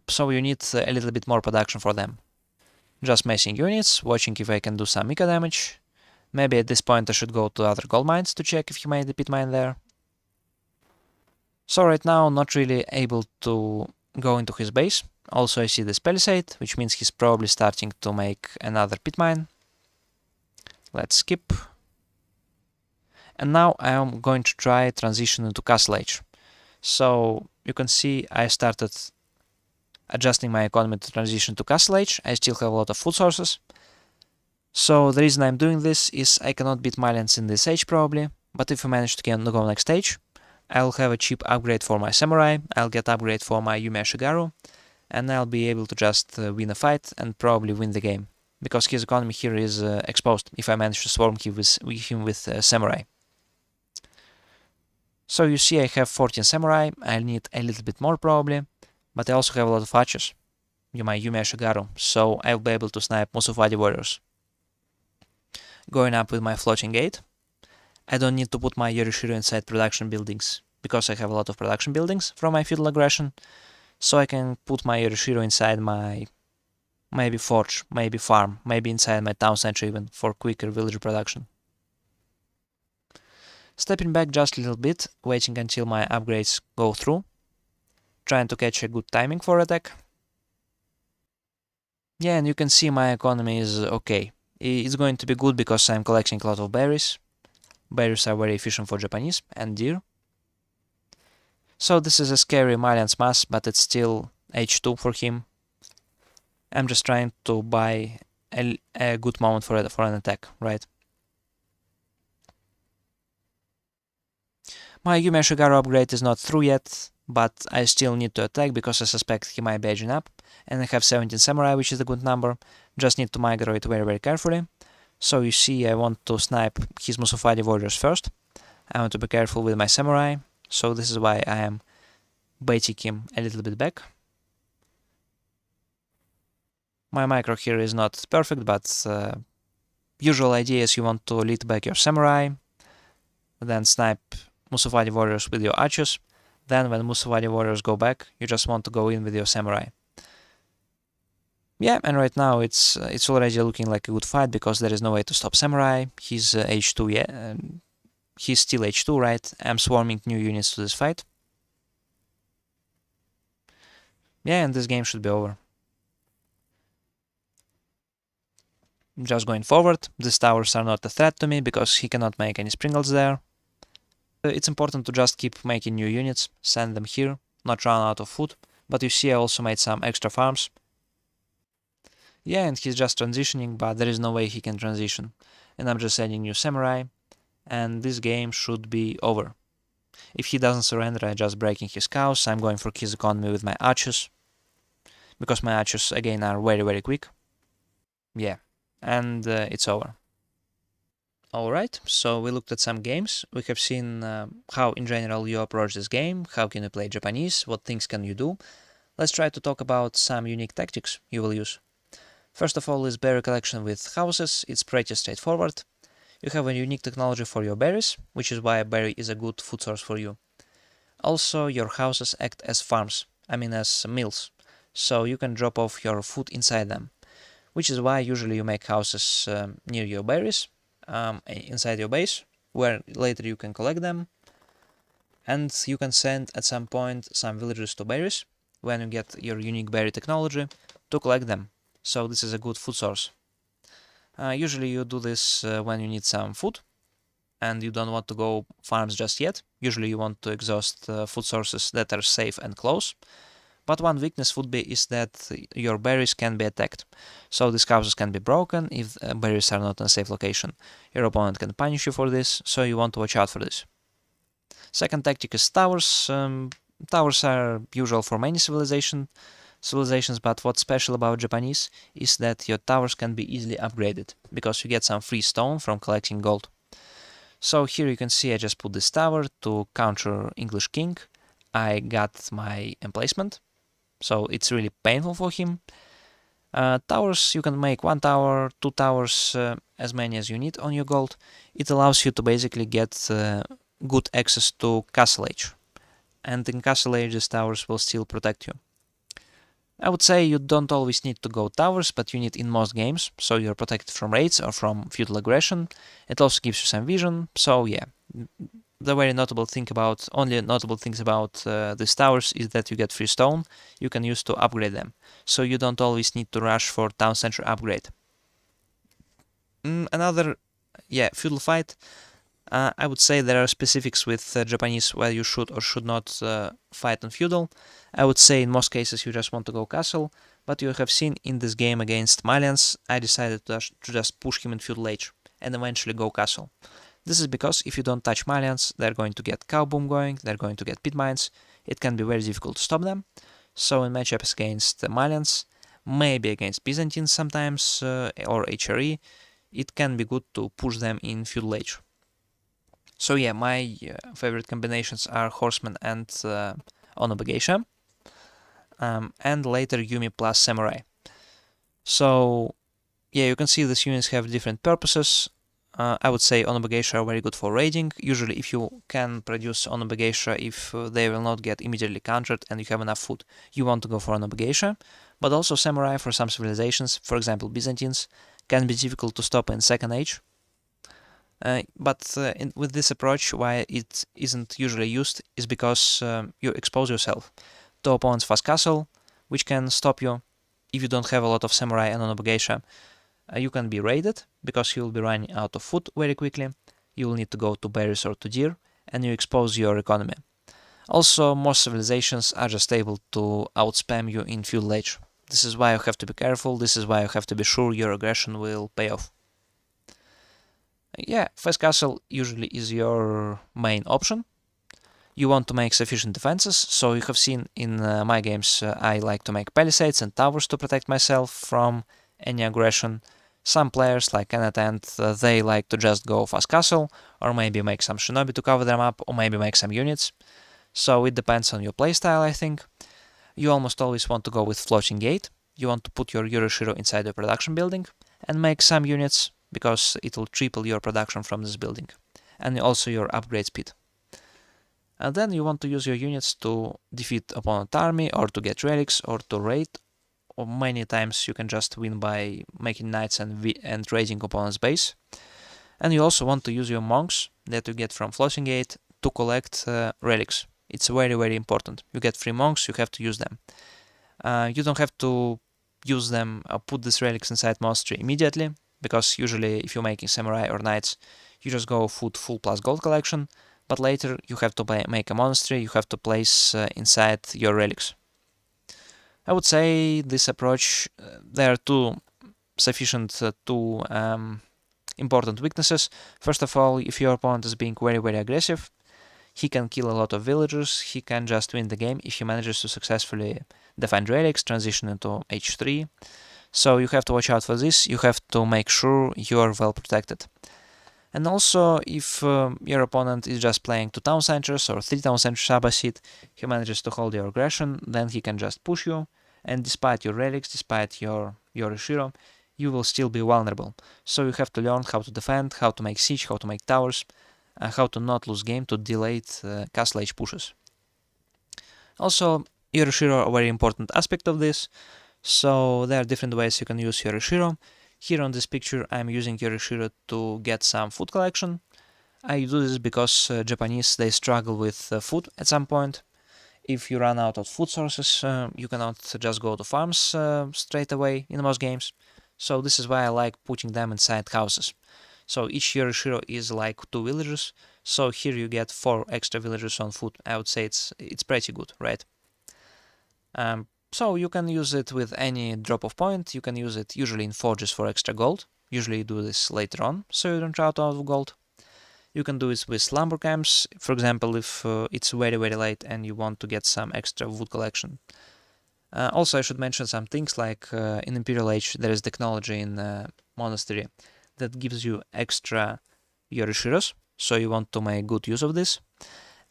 [SPEAKER 1] So you need a little bit more production for them. Just macing units, watching if I can do some eco damage. Maybe at this point I should go to other gold mines to check if he made the pit mine there. So right now not really able to go into his base. Also I see this palisade, which means he's probably starting to make another pit mine. Let's skip. And now I am going to try transition into Castle Age. So you can see I started adjusting my economy to transition to Castle Age. I still have a lot of food sources. So the reason I'm doing this is I cannot beat Malians in this age probably, but if I manage to go next stage, I'll have a cheap upgrade for my samurai, I'll get upgrade for my Yume Shigaru, and I'll be able to just win a fight and probably win the game, because his economy here is exposed if I manage to swarm him with samurai. So you see I have 14 samurai, I'll need a little bit more probably, but I also have a lot of archers, my Yume Shigaru, so I'll be able to snipe Musafadi warriors. Going up with my floating gate. I don't need to put my Yorishiro inside production buildings, because I have a lot of production buildings from my feudal aggression, so I can put my Yorishiro inside my maybe forge, maybe farm, maybe inside my town center even, for quicker villager production. Stepping back just a little bit, waiting until my upgrades go through, trying to catch a good timing for attack. Yeah, and you can see my economy is okay. It's going to be good because I'm collecting a lot of berries. Berries are very efficient for Japanese and deer. So this is a scary Malian's mass, but it's still H2 for him. I'm just trying to buy a good moment for an attack, right? My Yume Shigaru upgrade is not through yet, but I still need to attack because I suspect he might be edging up, and I have 17 samurai, which is a good number. Just need to migrate very carefully. So you see I want to snipe his Musafadi warriors first. I want to be careful with my samurai, so this is why I am baiting him a little bit back. My micro here is not perfect, but usual idea is you want to lead back your samurai, then snipe Musavadi warriors with your archers. Then when Musavadi warriors go back, you just want to go in with your samurai. Yeah, and right now it's already looking like a good fight because there is no way to stop samurai. He's H2, yeah, he's still H2, right? I'm swarming new units to this fight. Yeah, and this game should be over. Just going forward, these towers are not a threat to me because he cannot make any sprinkles there. It's important to just keep making new units, send them here, not run out of food. But you see I also made some extra farms. Yeah, and he's just transitioning, but there is no way he can transition. And I'm just adding new samurai, and this game should be over. If he doesn't surrender, I'm just breaking his cows. I'm going for his economy with my archers, because my archers again are very quick. Yeah, and it's over. Alright, so we looked at some games. We have seen how in general you approach this game, how can you play Japanese, what things can you do. Let's try to talk about some unique tactics you will use. First of all is berry collection with houses. It's pretty straightforward. You have a unique technology for your berries, which is why a berry is a good food source for you. Also, your houses act as farms, I mean as mills, so you can drop off your food inside them, which is why usually you make houses near your berries, inside your base, where later you can collect them, and you can send at some point some villagers to berries, when you get your unique berry technology, to collect them. So this is a good food source. Usually you do this when you need some food, and you don't want to go farms just yet. Usually you want to exhaust food sources that are safe and close. But one weakness would be is that your berries can be attacked. So these houses can be broken if berries are not in a safe location. Your opponent can punish you for this, so you want to watch out for this. Second tactic is towers. Towers are usual for many civilizations, but what's special about Japanese is that your towers can be easily upgraded, because you get some free stone from collecting gold. So here you can see I just put this tower to counter English king. I got my emplacement, so it's really painful for him. Towers, you can make 1 tower, 2 towers, as many as you need on your gold. It allows you to basically get good access to Castle Age, and in Castle Age these towers will still protect you. I would say you don't always need to go towers, but you need in most games, so you're protected from raids or from feudal aggression. It also gives you some vision, so yeah. The only notable things about these towers is that you get free stone you can use to upgrade them, so you don't always need to rush for town center upgrade. Another, feudal fight. I would say there are specifics with Japanese where you should or should not fight on feudal. I would say in most cases you just want to go castle, but you have seen in this game against Malians, I decided to just push him in feudal age and eventually go castle. This is because if you don't touch Malians, they're going to get cow boom going, they're going to get pit mines, it can be very difficult to stop them. So in matchups against Malians, maybe against Byzantines sometimes, or HRE, it can be good to push them in feudal age. So yeah, my favorite combinations are Horseman and Onobu Geisha, and later Yumi plus Samurai. So yeah, you can see these units have different purposes. I would say Onobu Geisha are very good for raiding. Usually if you can produce Onobu Geisha, if they will not get immediately countered and you have enough food, you want to go for Onobu Geisha. But also Samurai for some civilizations, for example Byzantines, can be difficult to stop in second age. With this approach, why it isn't usually used is because you expose yourself to opponent's fast castle, which can stop you if you don't have a lot of samurai and Onobu Geisha. You can be raided because you will be running out of food very quickly. You will need to go to berries or to deer, and you expose your economy. Also, most civilizations are just able to outspam you in feudal age. This is why you have to be careful. This is why you have to be sure your aggression will pay off. Yeah, fast castle usually is your main option. You want to make sufficient defenses, so you have seen in my games I like to make palisades and towers to protect myself from any aggression. Some players like Anotand, they like to just go fast castle, or maybe make some shinobi to cover them up, or maybe make some units. So it depends on your playstyle, I think. You almost always want to go with floating gate. you want to put your Yoroshiro inside the production building and make some units, because it will triple your production from this building, and also your upgrade speed. And then you want to use your units to defeat opponent army, or to get relics, or to raid, or many times you can just win by making knights and raiding opponent's base. And you also want to use your monks that you get from Floating Gate to collect relics. It's very, very important. You get free monks, you have to use them. You don't have to use them, put these relics inside monastery immediately, because usually if you're making samurai or knights, you just go full plus gold collection, but later you have to make a monastery, you have to place inside your relics. I would say this approach, there are two important weaknesses. First of all, if your opponent is being very, very aggressive, he can kill a lot of villagers, he can just win the game if he manages to successfully defend relics, transition into H3. So you have to watch out for this, you have to make sure you are well protected. And also, if your opponent is just playing 2 town centers or 3 town centers Abbasid, he manages to hold your aggression, then he can just push you, and despite your relics, despite your Yoroshiro, you will still be vulnerable. So you have to learn how to defend, how to make siege, how to make towers, how to not lose game to delayed castle age pushes. Also, Yoroshiro are a very important aspect of this, so there are different ways you can use Yoroshiro. Here on this picture I'm using Yoroshiro to get some food collection. I do this because Japanese, they struggle with food at some point. If you run out of food sources, you cannot just go to farms straight away in most games. So this is why I like putting them inside houses. So each Yoroshiro is like 2 villagers, so here you get 4 extra villagers on food. I would say it's pretty good, right? So you can use it with any drop of point, you can use it usually in forges for extra gold. Usually you do this later on, so you don't run out of gold. You can do it with lumber camps, for example, if it's very, very late and you want to get some extra wood collection. Also, I should mention some things like in Imperial Age there is technology in monastery that gives you extra Yorishiros, so you want to make good use of this.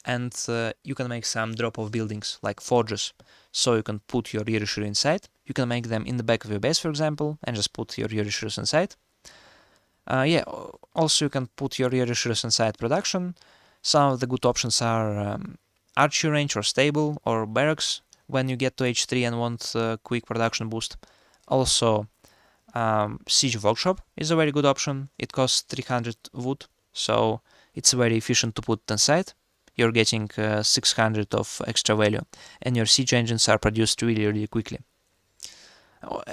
[SPEAKER 1] And you can make some drop-off buildings like forges, so you can put your Yorishiro inside. You can make them in the back of your base, for example, and just put your Yorishiros inside. Also you can put your Yorishiros inside production. Some of the good options are archery range or stable or barracks when you get to H3 and want a quick production boost. Also, siege workshop is a very good option. It costs 300 wood, so it's very efficient to put inside. You're getting 600 of extra value, and your siege engines are produced really, really quickly.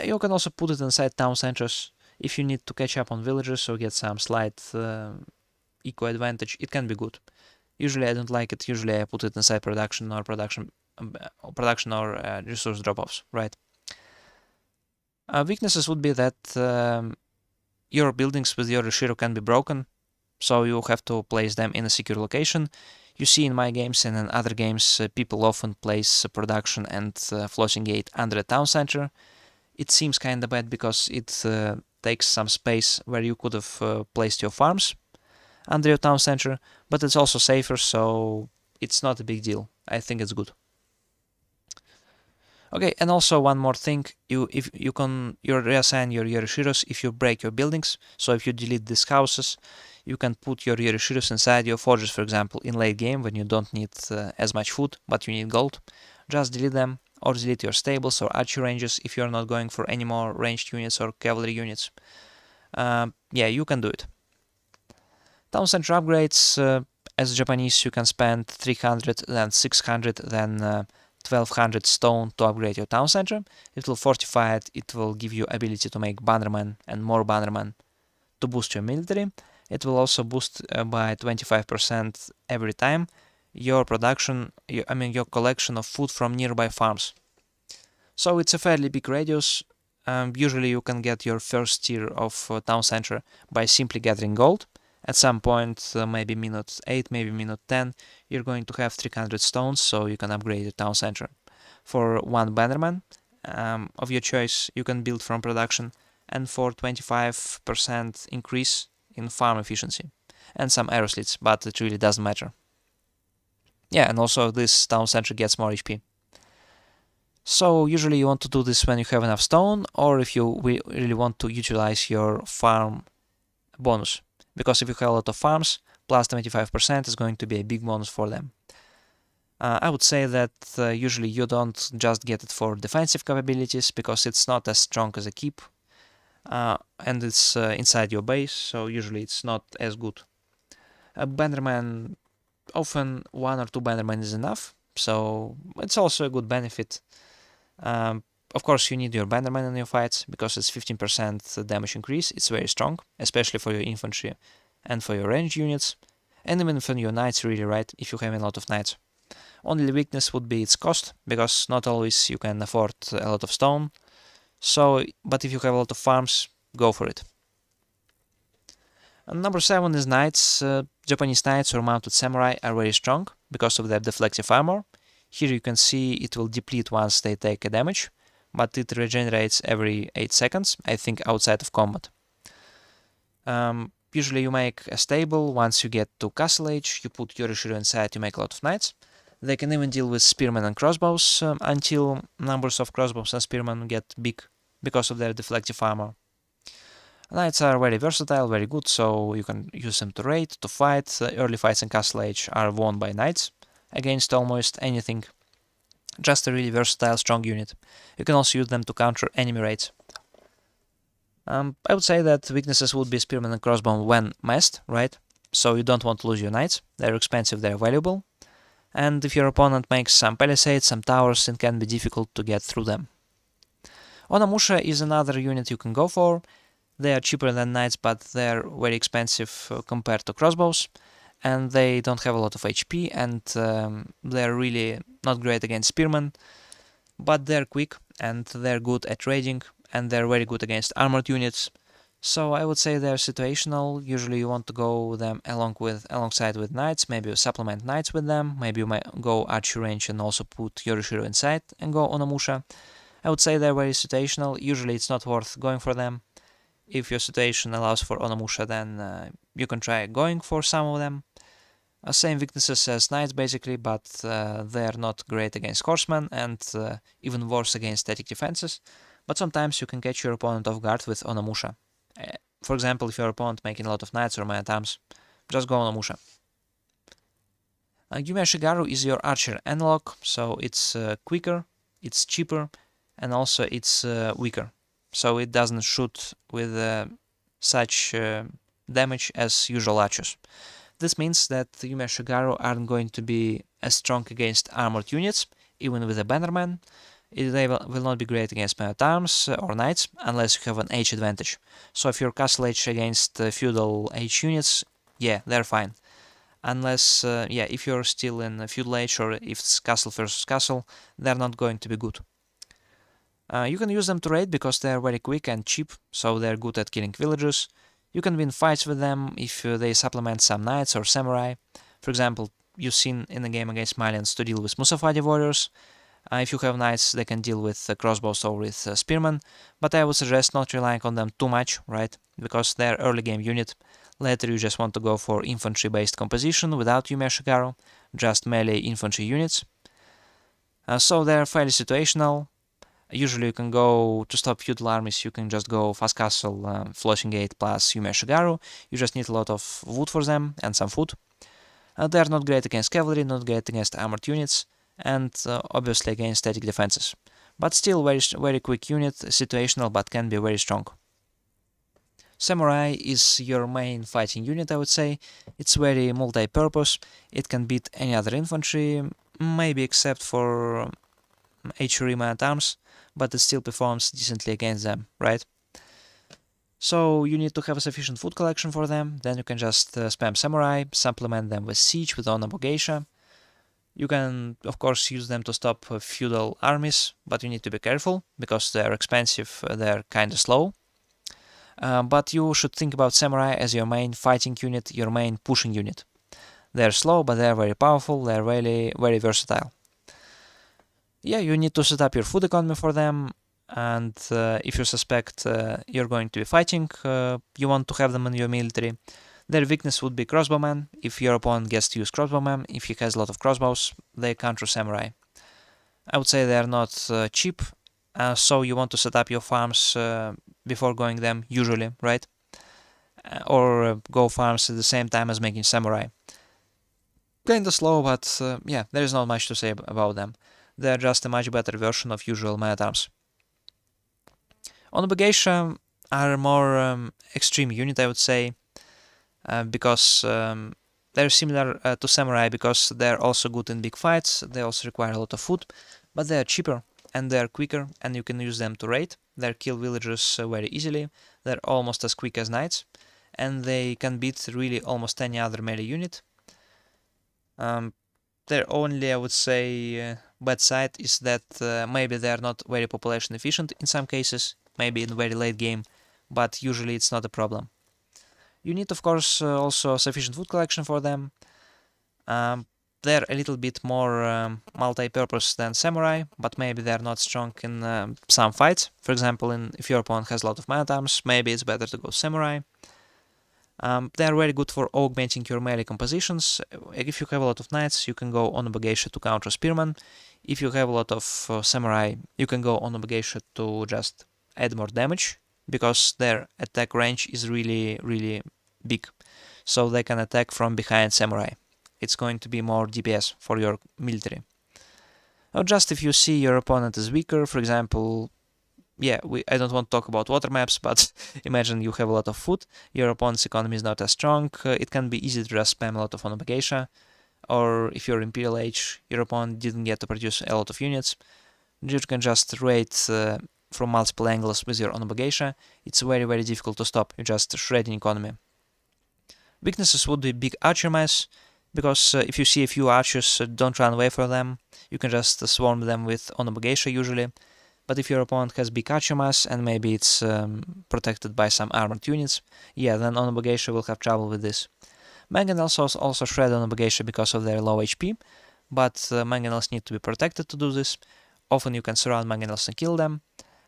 [SPEAKER 1] You can also put it inside town centers if you need to catch up on villagers or get some slight eco advantage. It can be good. Usually I don't like it. Usually I put it inside production or resource drop-offs, right? Weaknesses would be that your buildings with your Yoshiro can be broken, so you have to place them in a secure location. You see in my games and in other games, people often place production and floating gate under a town center. It seems kinda bad because it takes some space where you could have placed your farms under your town center, but it's also safer, so it's not a big deal. I think it's good. Okay, and also one more thing, you reassign your Yorishiros if you break your buildings. So if you delete these houses, you can put your Yorishiros inside your forges, for example, in late game when you don't need as much food, but you need gold. Just delete them, or delete your stables or archery ranges if you're not going for any more ranged units or cavalry units. You can do it. Town center upgrades, as Japanese, you can spend 300, then 600, then 1200 stone to upgrade your town center. It will fortify it, it will give you ability to make bannermen and more bannermen to boost your military. It will also boost by 25% every time your your collection of food from nearby farms. So it's a fairly big radius. Usually you can get your first tier of town center by simply gathering gold. At some point, maybe minute 8, maybe minute 10, you're going to have 300 stones, so you can upgrade your town center. For one bannerman of your choice, you can build from production, and for 25% increase in farm efficiency, and some arrow slits, but it really doesn't matter. Yeah, and also this town center gets more HP. So usually you want to do this when you have enough stone, or if you really want to utilize your farm bonus. Because if you have a lot of farms, plus 25% is going to be a big bonus for them. I would say that usually you don't just get it for defensive capabilities, because it's not as strong as a keep, and it's inside your base, so usually it's not as good. A Bannerman, often 1 or 2 Bannerman is enough, so it's also a good benefit. Of course, you need your Bannerman in your fights, because it's 15% damage increase. It's very strong, especially for your infantry and for your ranged units, and even for your knights, really, right, if you have a lot of knights. Only weakness would be its cost, because not always you can afford a lot of stone. So, but if you have a lot of farms, go for it. And number 7 is knights. Japanese knights or mounted samurai are very strong because of their deflective armor. Here you can see it will deplete once they take a damage, but it regenerates every 8 seconds, I think outside of combat. Usually you make a stable. Once you get to castle age, you put Yorishiro inside, you make a lot of knights. They can even deal with spearmen and crossbows until numbers of crossbows and spearmen get big because of their deflective armor. Knights are very versatile, very good, so you can use them to raid, to fight. Early fights in Castle Age are won by knights against almost anything. Just a really versatile, strong unit. You can also use them to counter enemy raids. I would say that weaknesses would be spearmen and crossbow when massed, right? So you don't want to lose your knights. They're expensive, they're valuable. And if your opponent makes some palisades, some towers, it can be difficult to get through them. Onamusha is another unit you can go for. They are cheaper than knights, but they're very expensive compared to crossbows, and they don't have a lot of HP, and they're really not great against spearmen, but they're quick, and they're good at raiding, and they're very good against armored units. So I would say they're situational. Usually you want to go them alongside with knights, maybe you supplement knights with them, maybe you might go archer range and also put Yorishiro inside and go Onamusha. I would say they're very situational. Usually it's not worth going for them. If your situation allows for Onamusha, then you can try going for some of them. Same weaknesses as knights basically, but they are not great against horsemen, and even worse against static defenses. But sometimes you can catch your opponent off guard with Onamusha. For example, if your opponent making a lot of knights or man-at-arms, just go Onamusha. Yume Shigaru is your archer analog, so it's quicker, it's cheaper, and also it's weaker. So it doesn't shoot with such damage as usual archers. This means that Yume Shigaru aren't going to be as strong against armored units, even with a Bannerman. They will not be great against men-at-arms or knights, unless you have an age advantage. So if you're castle age against feudal age units, yeah, they're fine. Unless, if you're still in feudal age or if it's castle versus castle, they're not going to be good. You can use them to raid because they're very quick and cheap, so they're good at killing villagers. You can win fights with them if they supplement some knights or samurai. For example, you've seen in the game against Malians to deal with Musafadi warriors. If you have knights, they can deal with crossbows or with spearmen, but I would suggest not relying on them too much, right? Because they're early game unit. Later you just want to go for infantry-based composition without Yume Shigaru, just melee infantry units. So they're fairly situational. Usually you can go to stop feudal armies, you can just go fast castle, floating gate plus Yume Shigaru. You just need a lot of wood for them and some food. They're not great against cavalry, not great against armored units, and obviously against static defenses. But still very quick unit, situational, but can be very strong. Samurai is your main fighting unit, I would say. It's very multi-purpose. It can beat any other infantry, maybe except for archery man-at-arms, but it still performs decently against them, right? So you need to have a sufficient food collection for them, then you can just spam samurai, supplement them with siege, with Onabu Geisha. You can, of course, use them to stop feudal armies, but you need to be careful, because they're expensive, they're kinda slow. But you should think about samurai as your main fighting unit, your main pushing unit. They're slow, but they're very powerful, they're really very versatile. Yeah, you need to set up your food economy for them, and if you suspect you're going to be fighting, you want to have them in your military. Their weakness would be crossbowmen. If your opponent gets to use crossbowmen, if he has a lot of crossbows, they counter samurai. I would say they are not cheap, so you want to set up your farms before going them usually, right? Or go farms at the same time as making samurai. Kinda slow, but yeah, there is not much to say about them. They are just a much better version of usual man arms. Onabagation are a more extreme unit, I would say, because they're similar to samurai because they're also good in big fights. They also require a lot of food, but they are cheaper and they are quicker, and you can use them to raid. They kill villagers very easily. They're almost as quick as knights, and they can beat really almost any other melee unit. Their only, I would say, bad side is that maybe they are not very population efficient in some cases, maybe in very late game, but usually it's not a problem. You need, of course, also sufficient food collection for them. They're a little bit more multi-purpose than samurai, but maybe they're not strong in some fights. For example, if your opponent has a lot of man arms, maybe it's better to go samurai. They are very good for augmenting your melee compositions. If you have a lot of knights, you can go Onabagation to counter spearman. If you have a lot of samurai, you can go Onabagation to just add more damage, because their attack range is really, really big. So they can attack from behind samurai. It's going to be more DPS for your military. Or just if you see your opponent is weaker, for example, yeah, I don't want to talk about water maps, but imagine you have a lot of food, your opponent's economy is not as strong, it can be easy to just spam a lot of Onabagation, or if you're Imperial Age, your opponent didn't get to produce a lot of units, you can just raid from multiple angles with your Onabagation. It's very, very difficult to stop, you're just shredding economy. Weaknesses would be big archer mass, because if you see a few archers, don't run away from them, you can just swarm them with Onabagation usually. But if your opponent has big archer mass and maybe it's protected by some armored units, yeah, then Onabagation will have trouble with this. Mangonels also shred Onabagation because of their low HP, but Mangonels need to be protected to do this. Often you can surround Mangonels and kill them.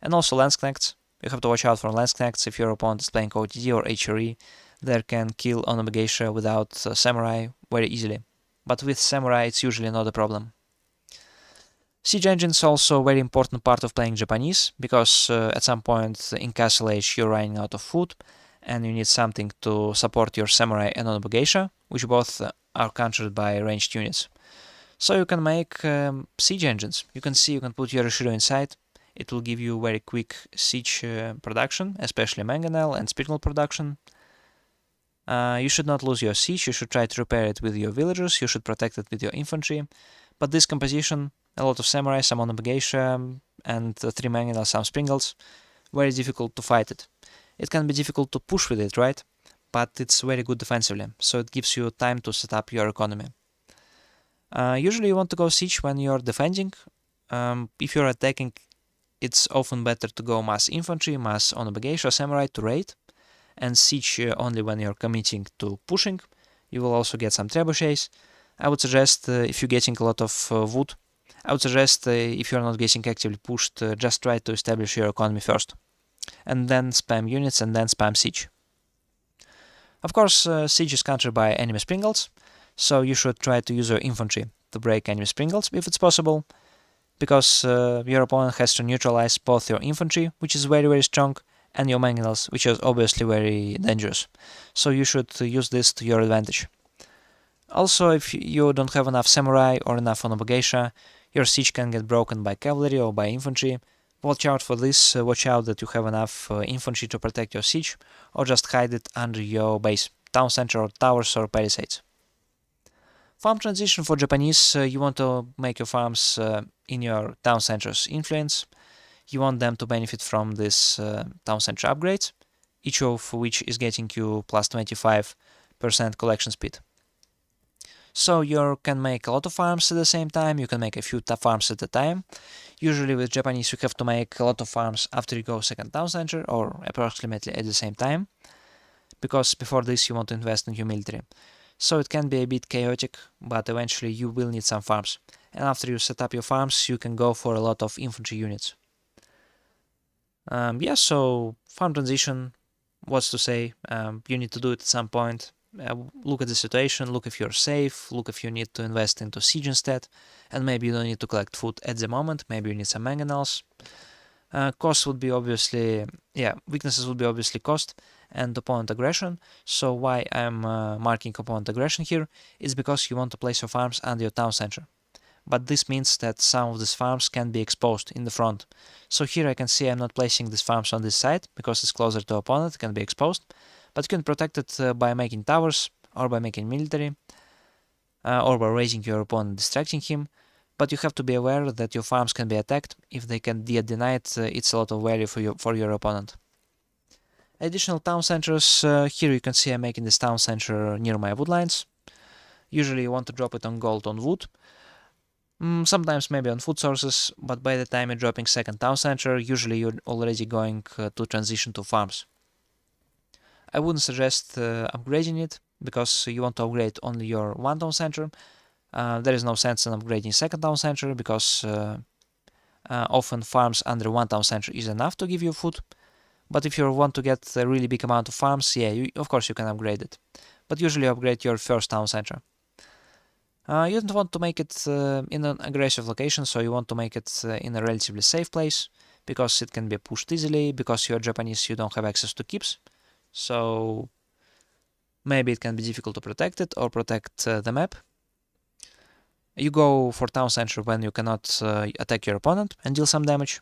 [SPEAKER 1] And also Lansknechts. You have to watch out for Lansknechts if your opponent is playing OOTD or HRE. They can kill Onabagation without Samurai very easily. But with Samurai it's usually not a problem. Siege engine is also a very important part of playing Japanese, because at some point in Castle Age you're running out of food, and you need something to support your samurai and Onabagation, which both are countered by ranged units. So you can make siege engines. You can put your Shiro inside. It will give you very quick siege production, especially mangonel and spiritual production. You should not lose your siege, you should try to repair it with your villagers, you should protect it with your infantry. But this composition, a lot of samurai, some Onabagation, and 3 mangonel, some springles, very difficult to fight it. It can be difficult to push with it, right? But it's very good defensively, so it gives you time to set up your economy. Usually you want to go siege when you're defending. If you're attacking, it's often better to go mass infantry, mass Onabagation, samurai to raid, and siege only when you're committing to pushing. You will also get some trebuchets. I would suggest, if you're getting a lot of wood, I would suggest, if you're not getting actively pushed, just try to establish your economy first. And then spam units and then spam siege. Of course, siege is countered by enemy springles, so you should try to use your infantry to break enemy springles if it's possible, because your opponent has to neutralize both your infantry, which is very, very strong, and your mangonels, which is obviously very dangerous. So you should use this to your advantage. Also, if you don't have enough samurai or enough Onabagation, your siege can get broken by cavalry or by infantry. Watch out for this, watch out that you have enough infantry to protect your siege, or just hide it under your base, town center or towers or palisades. Farm transition for Japanese, you want to make your farms in your town center's influence. You want them to benefit from this town center upgrades, each of which is getting you plus 25% collection speed. So you can make a lot of farms at the same time, you can make a few farms at a time. Usually with Japanese you have to make a lot of farms after you go second town center, or approximately at the same time, because before this you want to invest in your military. So it can be a bit chaotic, but eventually you will need some farms. And after you set up your farms, you can go for a lot of infantry units. So farm transition, what's to say, you need to do it at some point. look at the situation, look if you're safe, look if you need to invest into siege instead, and maybe you don't need to collect food at the moment, maybe you need some mangonels. Costs would be obviously, weaknesses would be obviously cost and opponent aggression. So why I'm marking opponent aggression here is because you want to place your farms under your town center. But this means that some of these farms can be exposed in the front. So here I can see I'm not placing these farms on this side because it's closer to opponent, it can be exposed. But you can protect it by making towers, or by making military, or by raising your opponent, distracting him. But you have to be aware that your farms can be attacked. If they can get denied, it's a lot of value for your opponent. Additional town centers, here you can see I'm making this town center near my woodlines. Usually you want to drop it on gold on wood. Sometimes maybe on food sources, but by the time you're dropping second town center, usually you're already going to transition to farms. I wouldn't suggest upgrading it, because you want to upgrade only your one town center. There is no sense in upgrading second town center, because often farms under one town center is enough to give you food. But if you want to get a really big amount of farms, of course you can upgrade it. But usually upgrade your first town center. You don't want to make it in an aggressive location, so you want to make it in a relatively safe place, because it can be pushed easily, because you're Japanese, you don't have access to keeps. So maybe it can be difficult to protect it or protect the map. You go for town center when you cannot attack your opponent and deal some damage.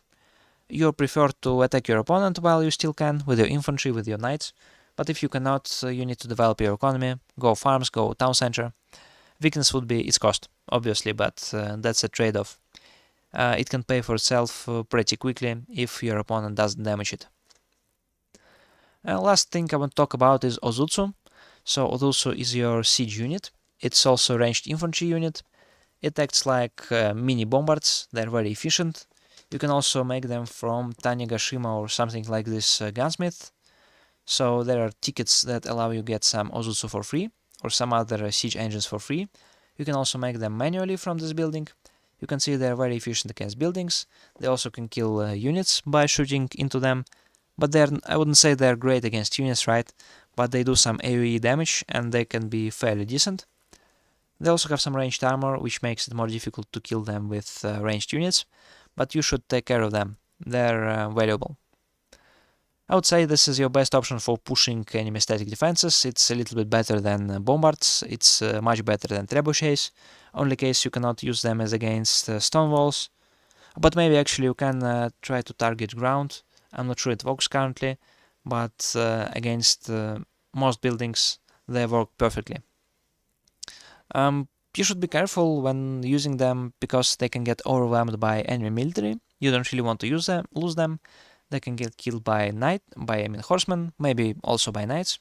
[SPEAKER 1] You prefer to attack your opponent while you still can, with your infantry, with your knights. But if you cannot, you need to develop your economy, go farms, go town center. Weakness would be its cost, obviously, but that's a trade-off. It can pay for itself pretty quickly if your opponent doesn't damage it. Last thing I want to talk about is Ozutsu. So Ozutsu is your siege unit. It's also a ranged infantry unit. It acts like mini bombards. They're very efficient. You can also make them from Tanegashima or something like this gunsmith. So there are tickets that allow you get some Ozutsu for free, or some other siege engines for free. You can also make them manually from this building. You can see they're very efficient against buildings. They also can kill units by shooting into them. But I wouldn't say they're great against units, right? But they do some AoE damage and they can be fairly decent. They also have some ranged armor, which makes it more difficult to kill them with ranged units. But you should take care of them. They're valuable. I would say this is your best option for pushing enemy static defenses. It's a little bit better than bombards. It's much better than trebuchets. Only case you cannot use them as against stone walls. But maybe actually you can try to target ground. I'm not sure it works currently, but against most buildings they work perfectly. You should be careful when using them, because they can get overwhelmed by enemy military. You don't really want to lose them. They can get killed by horsemen, maybe also by knights.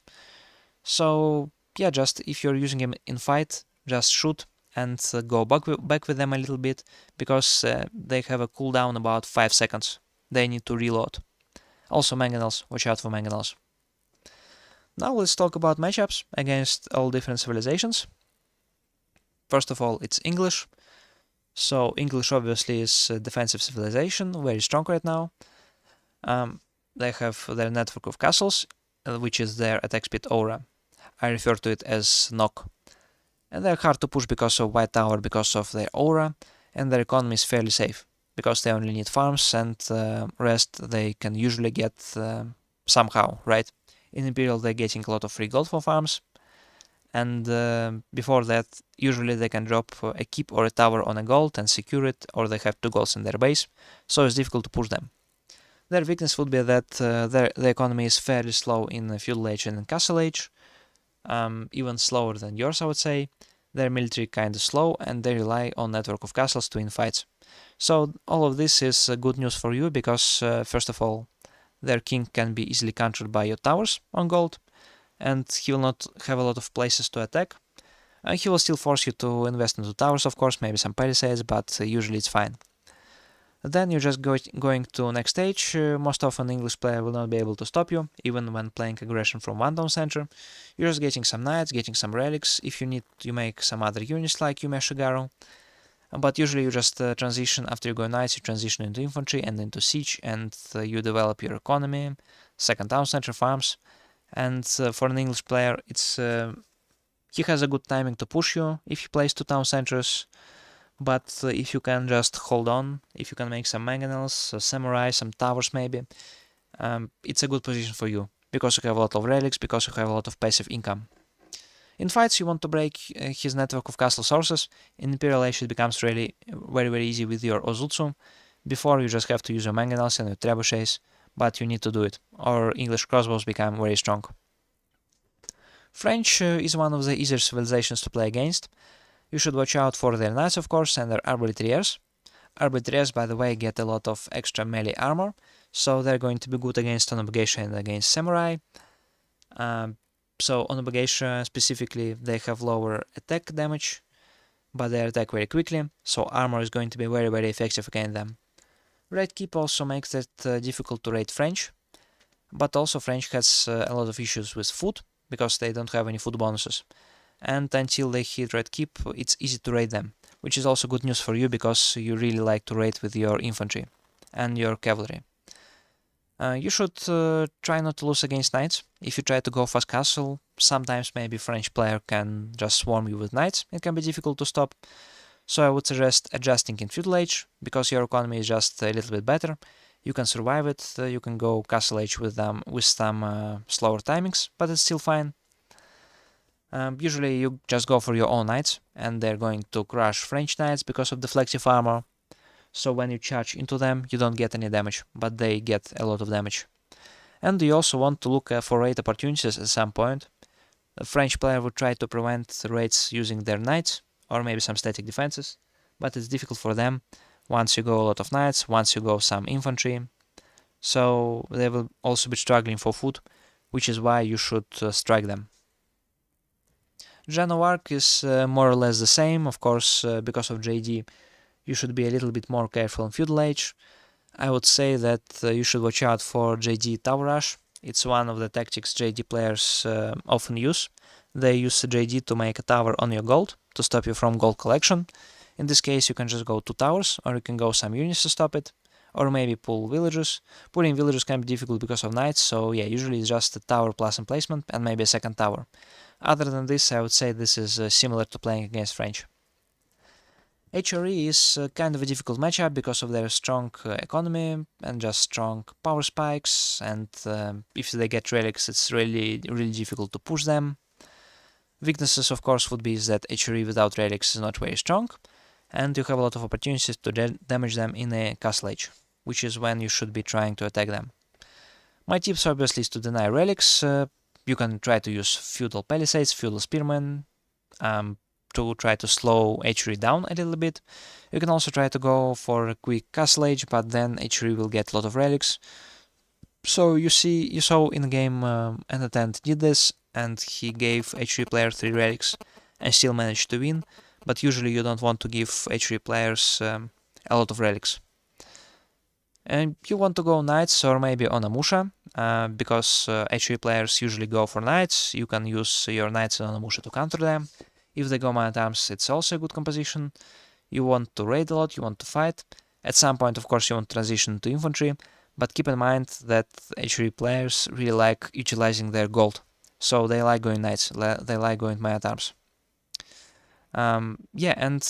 [SPEAKER 1] So just if you're using them in fight, just shoot and go back with them a little bit, because they have a cooldown about 5 seconds. They need to reload. Also mangonels, watch out for mangonels. Now let's talk about matchups against all different civilizations. First of all, it's English. So English obviously is a defensive civilization, very strong right now. They have their network of castles, which is their attack speed aura. I refer to it as knock. And they're hard to push because of White Tower, because of their aura, and their economy is fairly safe, because they only need farms, and rest they can usually get somehow, right? In Imperial they're getting a lot of free gold for farms, and before that usually they can drop a keep or a tower on a gold and secure it, or they have 2 golds in their base, so it's difficult to push them. Their weakness would be that the economy is fairly slow in feudal age and in castle age, even slower than yours, I would say. Their military kinda slow, and they rely on network of castles to win fights. So all of this is good news for you, because first of all, their king can be easily countered by your towers on gold, and he will not have a lot of places to attack. He will still force you to invest into towers, of course, maybe some palisades, but usually it's fine. Then you're just going to next stage. Most often English player will not be able to stop you, even when playing aggression from one town center. You're just getting some knights, getting some relics. If you need, you make some other units like Yume Shigaru. But usually you just transition, after you go knights, you transition into infantry and into siege, and you develop your economy, second town center farms. And for an English player, it's He has a good timing to push you if he plays 2 town centers, but if you can just hold on, if you can make some mangonels, samurai, some towers maybe, it's a good position for you, because you have a lot of relics, because you have a lot of passive income. In fights, you want to break his network of castle sources. In Imperial Age, it becomes really very easy with your Ozutsu. Before, you just have to use your mangonels and your trebuchets, but you need to do it, or English crossbows become very strong. French is one of the easier civilizations to play against. You should watch out for their knights, of course, and their arbaletiers. Arbaletiers, by the way, get a lot of extra melee armor, so they're going to be good against Onobugeisha and against samurai. So Onobugeisha specifically, they have lower attack damage, but they attack very quickly, so armor is going to be very effective against them. Red Keep also makes it difficult to raid French, but also French has a lot of issues with food, because they don't have any food bonuses. And until they hit Red Keep, it's easy to raid them, which is also good news for you, because you really like to raid with your infantry and your cavalry. You should try not to lose against knights. If you try to go fast castle, sometimes maybe French player can just swarm you with knights. It can be difficult to stop. So I would suggest adjusting in feudal age, because your economy is just a little bit better. You can survive it. You can go castle age with some slower timings, but it's still fine. Usually you just go for your own knights, and they're going to crush French knights because of deflective armor. So when you charge into them, you don't get any damage, but they get a lot of damage. And you also want to look for raid opportunities at some point. A French player would try to prevent raids using their knights, or maybe some static defenses, but it's difficult for them once you go a lot of knights, once you go some infantry. So they will also be struggling for food, which is why you should strike them. Jano Arc is more or less the same, of course, because of JD. You should be a little bit more careful in feudal age. I would say that you should watch out for JD Tower Rush. It's one of the tactics JD players often use. They use JD to make a tower on your gold, to stop you from gold collection. In this case, you can just go 2 towers, or you can go some units to stop it, or maybe pull villagers. Pulling villagers can be difficult because of knights, so yeah, usually it's just a tower plus emplacement and maybe a second tower. Other than this, I would say this is similar to playing against French. HRE is kind of a difficult matchup because of their strong economy and just strong power spikes, and if they get relics, it's really difficult to push them. Weaknesses, of course, would be that HRE without relics is not very strong, and you have a lot of opportunities to damage them in a castle age, which is when you should be trying to attack them. My tips obviously is to deny relics. You can try to use feudal palisades, feudal spearmen, to try to slow HRE down a little bit. You can also try to go for a quick castle age, but then HRE will get a lot of relics. So you saw in the game Anotand did this, and he gave HRE player 3 relics and still managed to win, but usually you don't want to give HRE players a lot of relics. And you want to go knights or maybe on a Musha, because HRE players usually go for knights. You can use your knights on a Musha to counter them. If they go man-at-arms, it's also a good composition. You want to raid a lot, you want to fight. At some point, of course, you want to transition to infantry, but keep in mind that HRE players really like utilizing their gold. So they like going knights, they like going man-at-arms. Yeah, and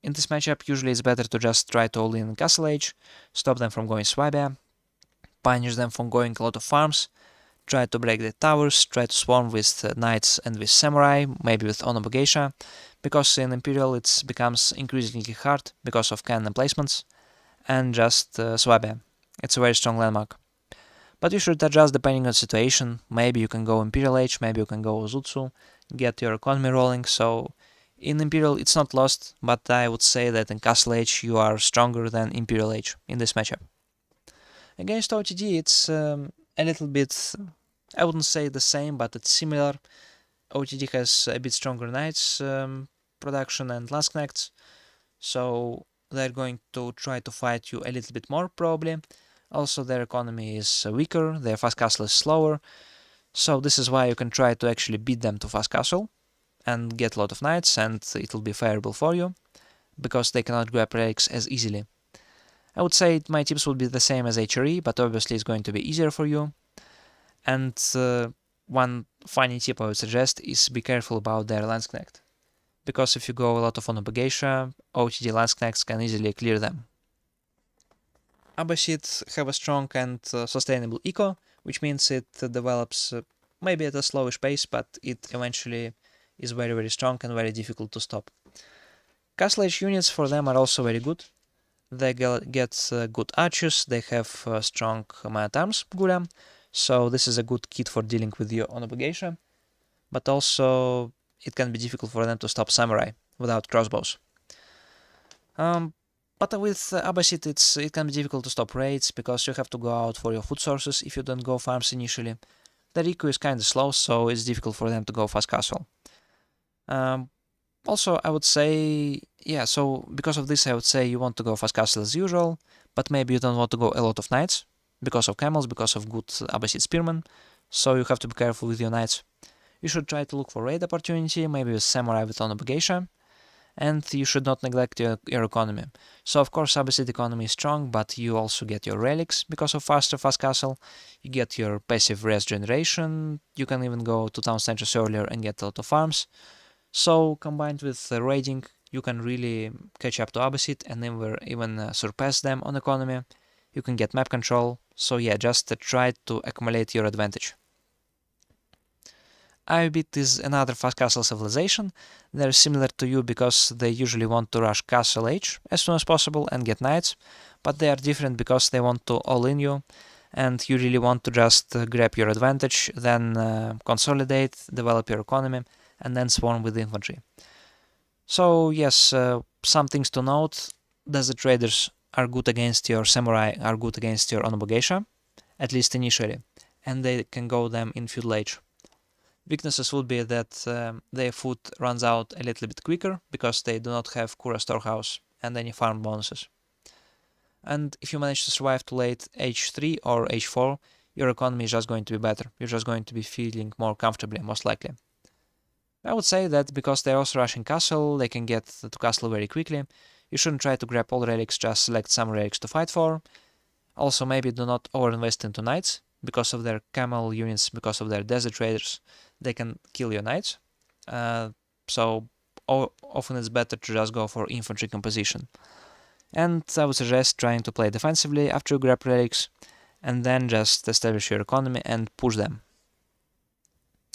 [SPEAKER 1] in this matchup, usually it's better to just try to all-in Castle Age, stop them from going Swabia, punish them from going a lot of farms, try to break the towers, try to swarm with knights and with samurai, maybe with Onobugeisha, because in Imperial it becomes increasingly hard because of cannon emplacements, and just Swabia. It's a very strong landmark. But you should adjust depending on the situation. Maybe you can go Imperial Age, maybe you can go Ozutsu, get your economy rolling. So in Imperial it's not lost, but I would say that in Castle Age you are stronger than Imperial Age in this matchup. Against OOTD it's a little bit, I wouldn't say the same, but it's similar. OOTD has a bit stronger knights production and Landsknechts, so they're going to try to fight you a little bit more probably. Also their economy is weaker, their fast castle is slower, so this is why you can try to actually beat them to fast castle and get a lot of knights, and it will be favorable for you, because they cannot grab relics as easily. I would say my tips would be the same as HRE, but obviously it's going to be easier for you. And one funny tip I would suggest is be careful about their Landsknecht, because if you go a lot of on Geisha, OOTD Landsknechts can easily clear them. Abbasid have a strong and sustainable eco, which means it develops maybe at a slowish pace, but it eventually is very strong and very difficult to stop. Castle Age units for them are also very good. They get good archers, they have strong man-at-arms, Guram, so this is a good kit for dealing with your Geisha, but also it can be difficult for them to stop samurai without crossbows. But with Abbasid it can be difficult to stop raids, because you have to go out for your food sources if you don't go farms initially. The Riku is kinda slow, so it's difficult for them to go fast castle. Also, I would say, yeah, so because of this I would say you want to go fast castle as usual, but maybe you don't want to go a lot of knights, because of camels, because of good Abbasid spearmen, so you have to be careful with your knights. You should try to look for raid opportunity, maybe with samurai with Geisha, and you should not neglect your economy. So of course Abbasid economy is strong, but you also get your relics because of faster fast castle, you get your passive res generation, you can even go to town centers earlier and get a lot of farms. So combined with raiding, you can really catch up to Abbasid and even surpass them on economy. You can get map control, so yeah, just try to accumulate your advantage. Ayyubid is another fast castle civilization. They're similar to you because they usually want to rush Castle Age as soon as possible and get knights, but they are different because they want to all-in you, and you really want to just grab your advantage, then consolidate, develop your economy, and then swarm with infantry. So yes, some things to note. Desert traders are good against your samurai, are good against your Geisha, at least initially, and they can go them in feudal age. Weaknesses would be that their food runs out a little bit quicker, because they do not have Kura storehouse and any farm bonuses. And if you manage to survive to late H3 or H4, your economy is just going to be better. You're just going to be feeling more comfortably, most likely. I would say that because they're also rushing castle, they can get to castle very quickly. You shouldn't try to grab all relics, just select some relics to fight for. Also, maybe do not overinvest into knights, because of their camel units, because of their desert traders, they can kill your knights. So often it's better to just go for infantry composition. And I would suggest trying to play defensively after you grab relics, and then just establish your economy and push them.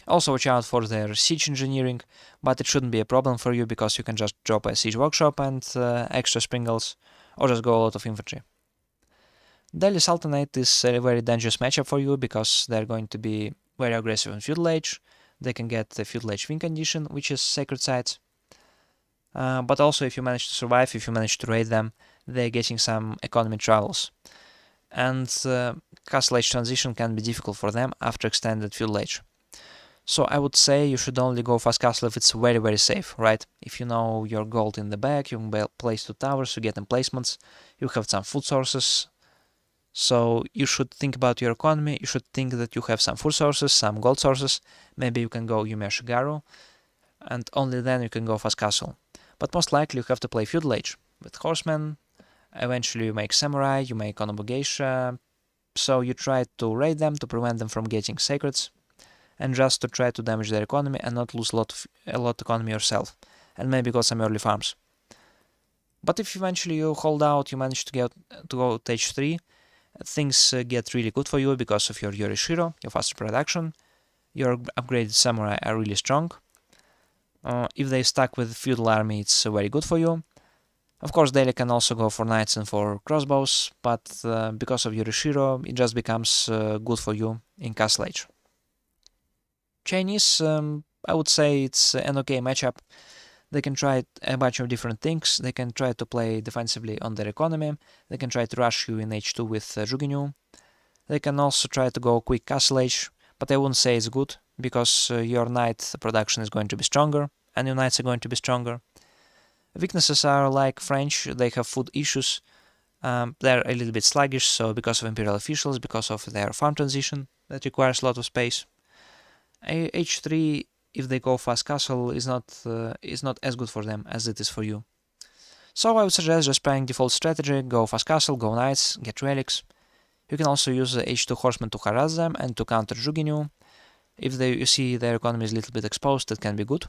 [SPEAKER 1] Also watch out for their siege engineering, but it shouldn't be a problem for you because you can just drop a siege workshop and extra springles, or just go a lot of infantry. Delhi Sultanate is a very dangerous matchup for you because they're going to be very aggressive in feudal age. They can get the feudal age win condition, which is sacred sites. But also if you manage to survive, if you manage to raid them, they're getting some economy travels. And castle age transition can be difficult for them after extended feudal age. So I would say you should only go fast castle if it's very safe, right? If you know your gold in the back, you can place 2 towers, you get emplacements, you have some food sources. So you should think about your economy, you should think that you have some food sources, some gold sources, maybe you can go Yume Shigaru, and only then you can go fast castle. But most likely you have to play feudal age with horsemen, eventually you make samurai, you make Geisha, so you try to raid them to prevent them from getting sacreds, and just to try to damage their economy and not lose a lot economy yourself, and maybe got some early farms. But if eventually you hold out, you manage to go to H3, things get really good for you because of your Yorishiro, your faster production, your upgraded samurai are really strong. If they stuck with feudal army, it's very good for you. Of course, Delhi can also go for knights and for crossbows, but because of Yorishiro, it just becomes good for you in Castle Age. Chinese, I would say it's an okay matchup. They can try a bunch of different things. They can try to play defensively on their economy. They can try to rush you in H2 with Zhuginyu. They can also try to go quick Castle Age, but I wouldn't say it's good, because your knight production is going to be stronger, and your knights are going to be stronger. Weaknesses are like French, they have food issues. They're a little bit sluggish, so because of imperial officials, because of their farm transition, that requires a lot of space. H3, if they go fast castle, is not as good for them as it is for you. So I would suggest just playing default strategy, go fast castle, go knights, get relics. You can also use the H2 horsemen to harass them and to counter Zhuginyu. If you see their economy is a little bit exposed, that can be good.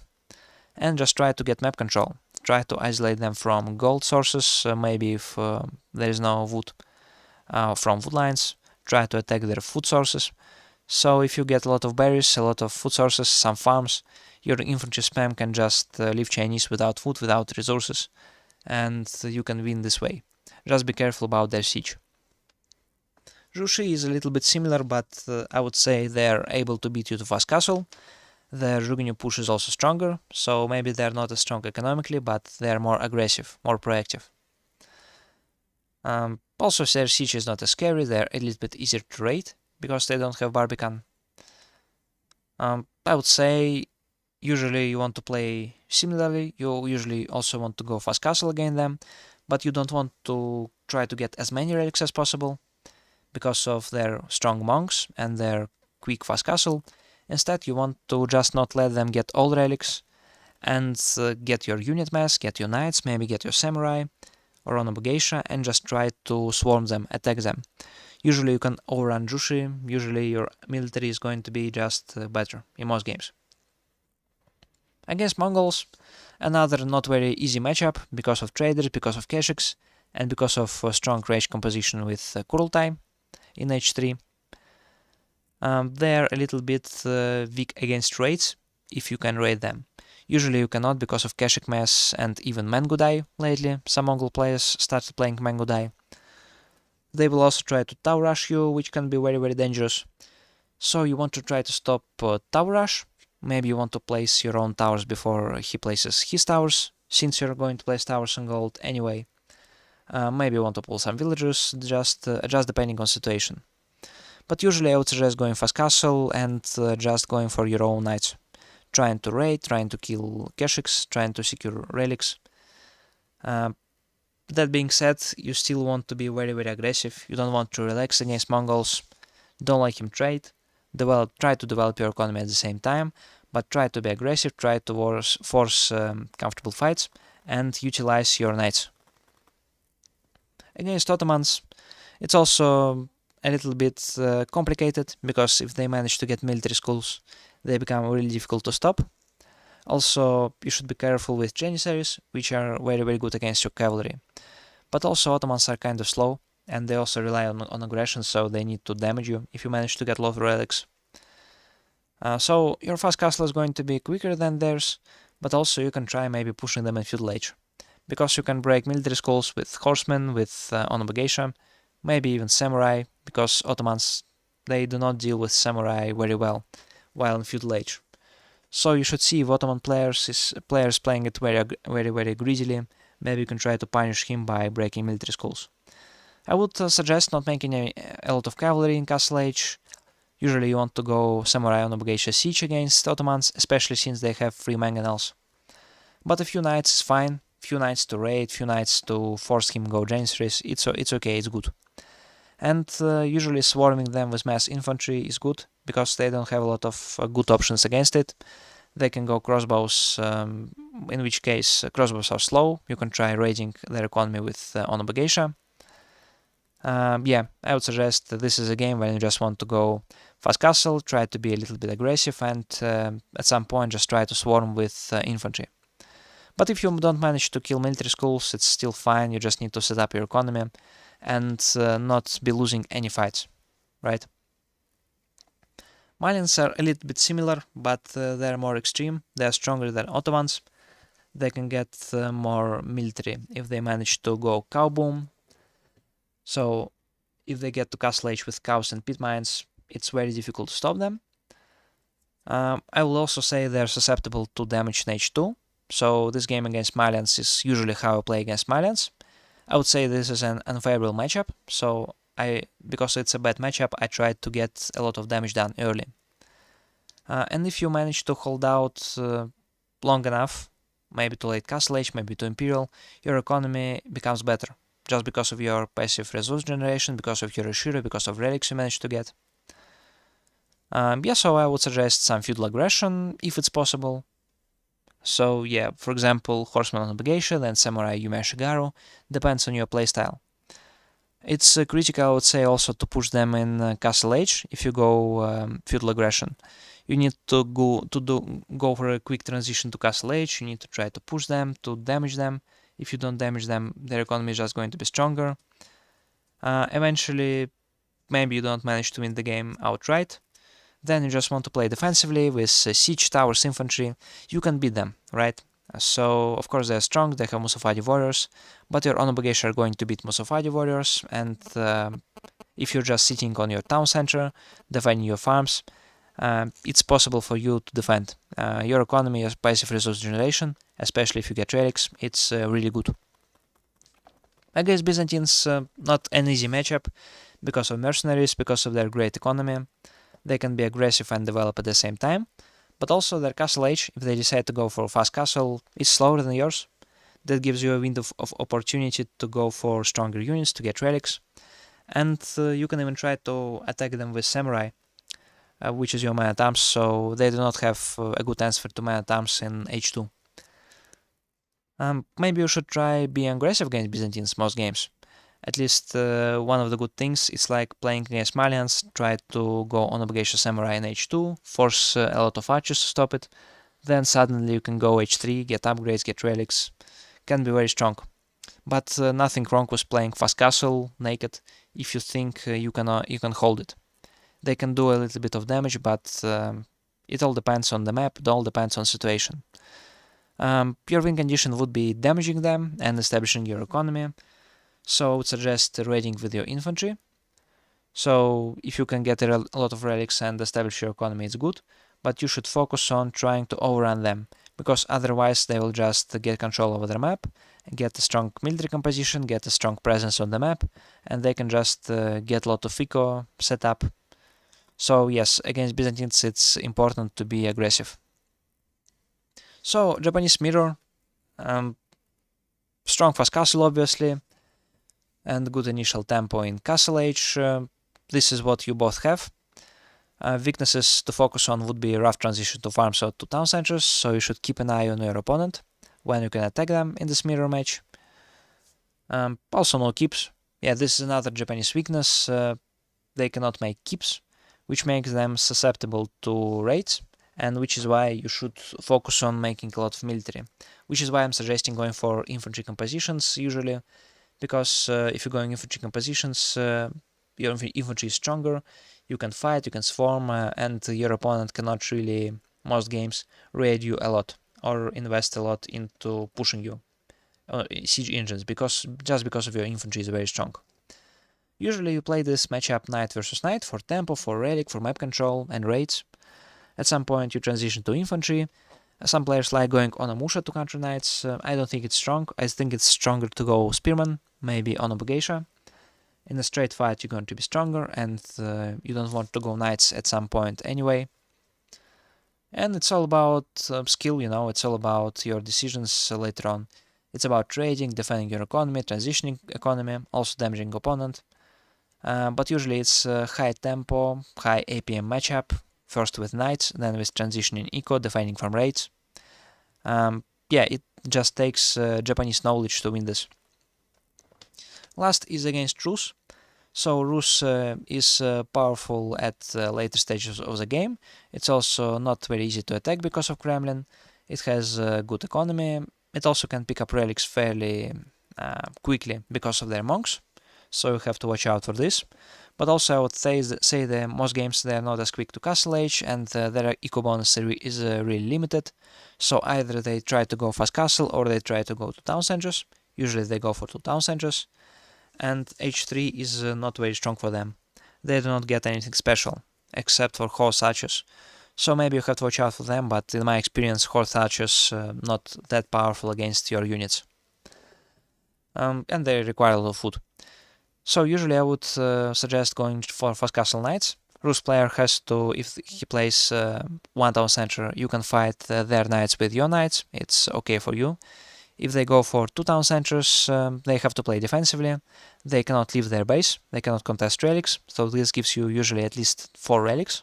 [SPEAKER 1] And just try to get map control. Try to isolate them from gold sources, maybe if there is no wood, from wood lines. Try to attack their food sources. So if you get a lot of berries, a lot of food sources, some farms, your infantry spam can just leave Chinese without food, without resources, and you can win this way. Just be careful about their siege. Zhu Xi is a little bit similar, but I would say they're able to beat you to fast castle. Their revenue push is also stronger, so maybe they're not as strong economically, but they're more aggressive, more proactive. Also, their siege is not as scary, they're a little bit easier to raid, because they don't have Barbican. I would say usually you want to play similarly, you usually also want to go fast castle against them, but you don't want to try to get as many relics as possible because of their strong monks and their quick fast castle. Instead, you want to just not let them get all relics and get your unit mass, get your knights, maybe get your samurai or on a geisha, and just try to swarm them, attack them. Usually you can overrun Zhu Xi, usually your military is going to be just better in most games. Against Mongols, another not very easy matchup because of traders, because of Keshiks, and because of strong rage composition with Kurultai in h3. They're a little bit weak against raids, if you can raid them. Usually you cannot because of Keshik Mess and even Mangudai lately. Some Mongol players started playing Mangudai. They will also try to tower rush you, which can be very dangerous. So you want to try to stop tower rush. Maybe you want to place your own towers before he places his towers, since you're going to place towers on gold anyway. Maybe you want to pull some villagers, just depending on situation. But usually I would suggest going fast castle and just going for your own knights. Trying to raid, trying to kill Keshiks, trying to secure relics. That being said, you still want to be very aggressive. You don't want to relax against Mongols. Don't let him trade. Try to develop your economy at the same time, but try to be aggressive, try to force comfortable fights, and utilize your knights. Against Ottomans, it's also a little bit complicated, because if they manage to get military schools, they become really difficult to stop. Also, you should be careful with Janissaries, which are very good against your cavalry. But also Ottomans are kind of slow, and they also rely on aggression, so they need to damage you if you manage to get a lot of relics. So your fast castle is going to be quicker than theirs, but also you can try maybe pushing them in feudal age, because you can break military schools with horsemen, with Geisha, maybe even samurai, because Ottomans, they do not deal with samurai very well while in feudal age. So you should see if Ottoman players playing it very greedily. Maybe you can try to punish him by breaking military schools. I would suggest not making a lot of cavalry in Castle Age. Usually you want to go samurai on Geisha siege against Ottomans, especially since they have free mangonels. But a few knights is fine. Few knights to raid, few knights to force him go Janissaries. It's okay, it's good. And usually swarming them with mass infantry is good, because they don't have a lot of good options against it. They can go crossbows, in which case crossbows are slow. You can try raiding their economy with Geisha. Yeah, I would suggest that this is a game when you just want to go fast castle, try to be a little bit aggressive, and at some point just try to swarm with infantry. But if you don't manage to kill military schools, it's still fine. You just need to set up your economy and not be losing any fights, right? Malians are a little bit similar, but they're more extreme. They're stronger than Ottomans. They can get more military if they manage to go cow boom. So if they get to Castle Age with cows and pit mines, it's very difficult to stop them. I will also say they're susceptible to damage in H2. So this game against Malians is usually how I play against Malians. I would say this is an unfavorable matchup, so because it's a bad matchup, I tried to get a lot of damage done early. And if you manage to hold out long enough, maybe to late Castle Age, maybe to Imperial, your economy becomes better, just because of your passive resource generation, because of your Ashira, because of relics you managed to get. Yeah, so I would suggest some feudal aggression, if it's possible. So yeah, for example, Horseman on Geisha, then Samurai Yume Shigaru, depends on your playstyle. It's critical, I would say, also to push them in Castle Age if you go feudal aggression. You need to go for a quick transition to Castle Age. You need to try to push them, to damage them. If you don't damage them, their economy is just going to be stronger. Eventually, maybe you don't manage to win the game outright. Then you just want to play defensively with siege towers, infantry. You can beat them, right? So, of course, they're strong, they have Musafadi warriors, but your Onobugeshi are going to beat Musafadi warriors, and if you're just sitting on your town center, defending your farms, it's possible for you to defend. Your economy is passive resource generation, especially if you get relics, it's really good. Against Byzantines, not an easy matchup because of mercenaries, because of their great economy. They can be aggressive and develop at the same time, but also their castle age, if they decide to go for a fast castle, is slower than yours. That gives you a window of opportunity to go for stronger units, to get relics, and you can even try to attack them with samurai, which is your man at arms, so they do not have a good answer to man at arms in H2. Maybe you should try being aggressive against Byzantines most games. At least one of the good things is like playing against Malians, try to go on Obligation Samurai in H2, force a lot of archers to stop it, then suddenly you can go H3, get upgrades, get relics, can be very strong. But nothing wrong with playing fast castle naked if you think you can hold it. They can do a little bit of damage, but it all depends on the map, it all depends on situation. Your win condition would be damaging them and establishing your economy, so I would suggest raiding with your infantry. So if you can get a lot of relics and establish your economy, it's good, but you should focus on trying to overrun them, because otherwise they will just get control over their map, get a strong military composition, get a strong presence on the map, and they can just get a lot of eco set up. So yes, against Byzantines it's important to be aggressive. So Japanese mirror, strong fast castle obviously, and good initial tempo in castle age. This is what you both have. Weaknesses to focus on would be rough transition to farms or to town centers, so you should keep an eye on your opponent when you can attack them in this mirror match. Also no keeps. Yeah, this is another Japanese weakness. They cannot make keeps, which makes them susceptible to raids, and which is why you should focus on making a lot of military. Which is why I'm suggesting going for infantry compositions usually, because if you're going infantry compositions, your infantry is stronger, you can fight, you can swarm, and your opponent cannot really, most games, raid you a lot or invest a lot into pushing you siege engines, just because of your infantry is very strong. Usually you play this matchup knight versus knight for tempo, for relic, for map control and raids. At some point you transition to infantry. Some players like going on a Musha to counter knights. I don't think it's strong. I think it's stronger to go spearman, maybe on a Bugeisha. In a straight fight you're going to be stronger, and you don't want to go knights at some point anyway. And it's all about skill, it's all about your decisions later on. It's about trading, defending your economy, transitioning economy, also damaging opponent. But usually it's high tempo, high APM matchup, first with knights, then with transitioning eco, defending from raids. It just takes Japanese knowledge to win this. Last is against Rus. So Rus is powerful at later stages of the game. It's also not very easy to attack because of Kremlin. It has good economy. It also can pick up relics fairly quickly because of their monks. So you have to watch out for this. But also I would say that most games they are not as quick to castle age, and their eco bonus is really limited. So either they try to go fast castle or they try to go to town centers. Usually they go for 2 town centers. And H3 is not very strong for them. They do not get anything special, except for horse archers. So maybe you have to watch out for them, but in my experience, horse archers not that powerful against your units. And they require a lot of food. So usually I would suggest going for fast castle knights. Rus player has to, if he plays 1 town center, you can fight their knights with your knights. It's okay for you. If they go for 2 town centers, they have to play defensively. They cannot leave their base. They cannot contest relics. So this gives you usually at least 4 relics.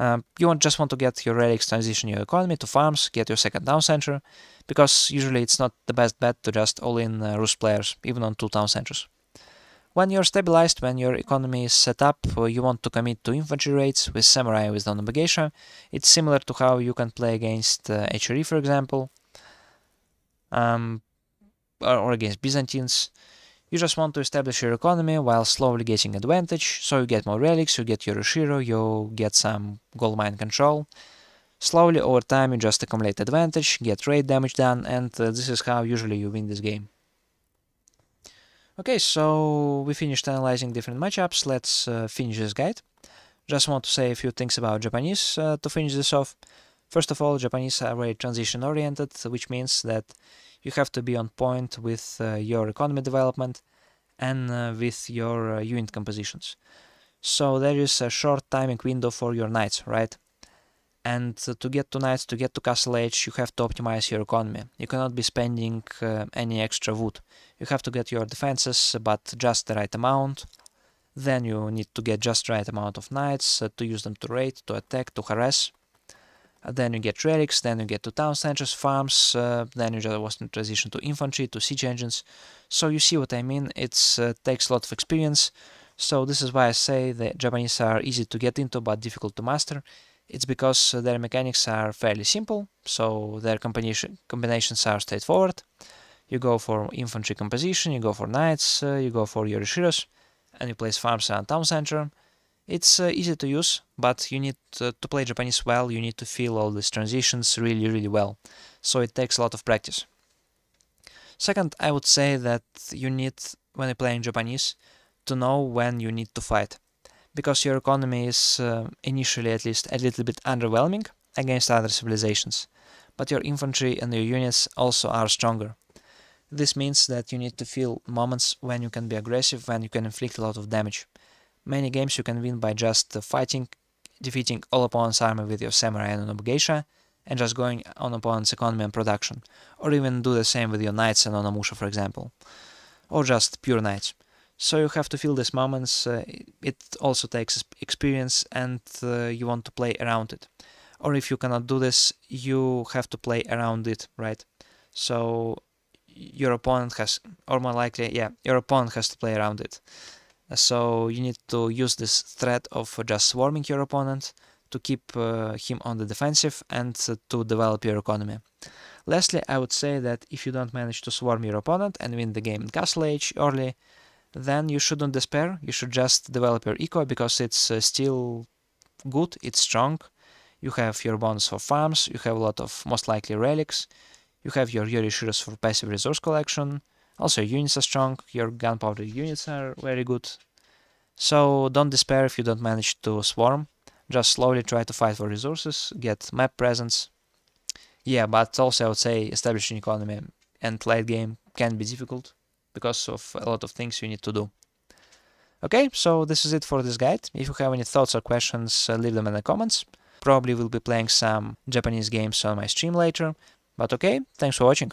[SPEAKER 1] You just want to get your relics, transition your economy to farms, get your 2nd town center, because usually it's not the best bet to just all-in Rus players, even on 2 town centers. When you're stabilized, when your economy is set up, you want to commit to infantry raids with samurai with non-obligation. It's similar to how you can play against HRE, for example, or against Byzantines. You just want to establish your economy while slowly getting advantage, so you get more relics, you get Yoroshiro, you get some gold mine control. Slowly over time you just accumulate advantage, get raid damage done, and this is how usually you win this game. Okay, so we finished analyzing different matchups. Let's finish this guide. Just want to say a few things about Japanese to finish this off. First of all, Japanese are very transition oriented, which means that you have to be on point with your economy development and with your unit compositions. So there is a short timing window for your knights, right? And to get to knights, to get to castle age, you have to optimize your economy. You cannot be spending any extra wood. You have to get your defenses, but just the right amount. Then you need to get just the right amount of knights to use them to raid, to attack, to harass. Then you get relics, then you get to town centers, farms, then you just want to transition to infantry, to siege engines. So you see what I mean, it takes a lot of experience. So this is why I say the Japanese are easy to get into but difficult to master. It's because their mechanics are fairly simple, so their combinations are straightforward. You go for infantry composition, you go for knights, you go for Yorishiros, and you place farms around town center. It's easy to use, but you need to play Japanese well, you need to feel all these transitions really well. So it takes a lot of practice. Second, I would say that you need, when you're playing Japanese, to know when you need to fight. Because your economy is, initially at least, a little bit underwhelming against other civilizations. But your infantry and your units also are stronger. This means that you need to feel moments when you can be aggressive, when you can inflict a lot of damage. Many games you can win by just fighting, defeating all opponent's army with your samurai and Nobugeisha, and just going on opponent's economy and production. Or even do the same with your knights and Onamusha, for example. Or just pure knights. So you have to feel these moments, it also takes experience and you want to play around it. Or if you cannot do this, you have to play around it, right? So your opponent has, or more likely, your opponent has to play around it. So you need to use this threat of just swarming your opponent to keep him on the defensive and to develop your economy. Lastly, I would say that if you don't manage to swarm your opponent and win the game in Castle Age early, then you shouldn't despair, you should just develop your eco because it's still good, it's strong. You have your bonus for farms, you have a lot of most likely relics, you have your Yorishiros for passive resource collection, also your units are strong, your gunpowder units are very good. So don't despair if you don't manage to swarm, just slowly try to fight for resources, get map presence. Yeah, but also I would say establishing economy and late game can be difficult because of a lot of things you need to do. Okay, so this is it for this guide. If you have any thoughts or questions, leave them in the comments. Probably will be playing some Japanese games on my stream later. But okay, thanks for watching.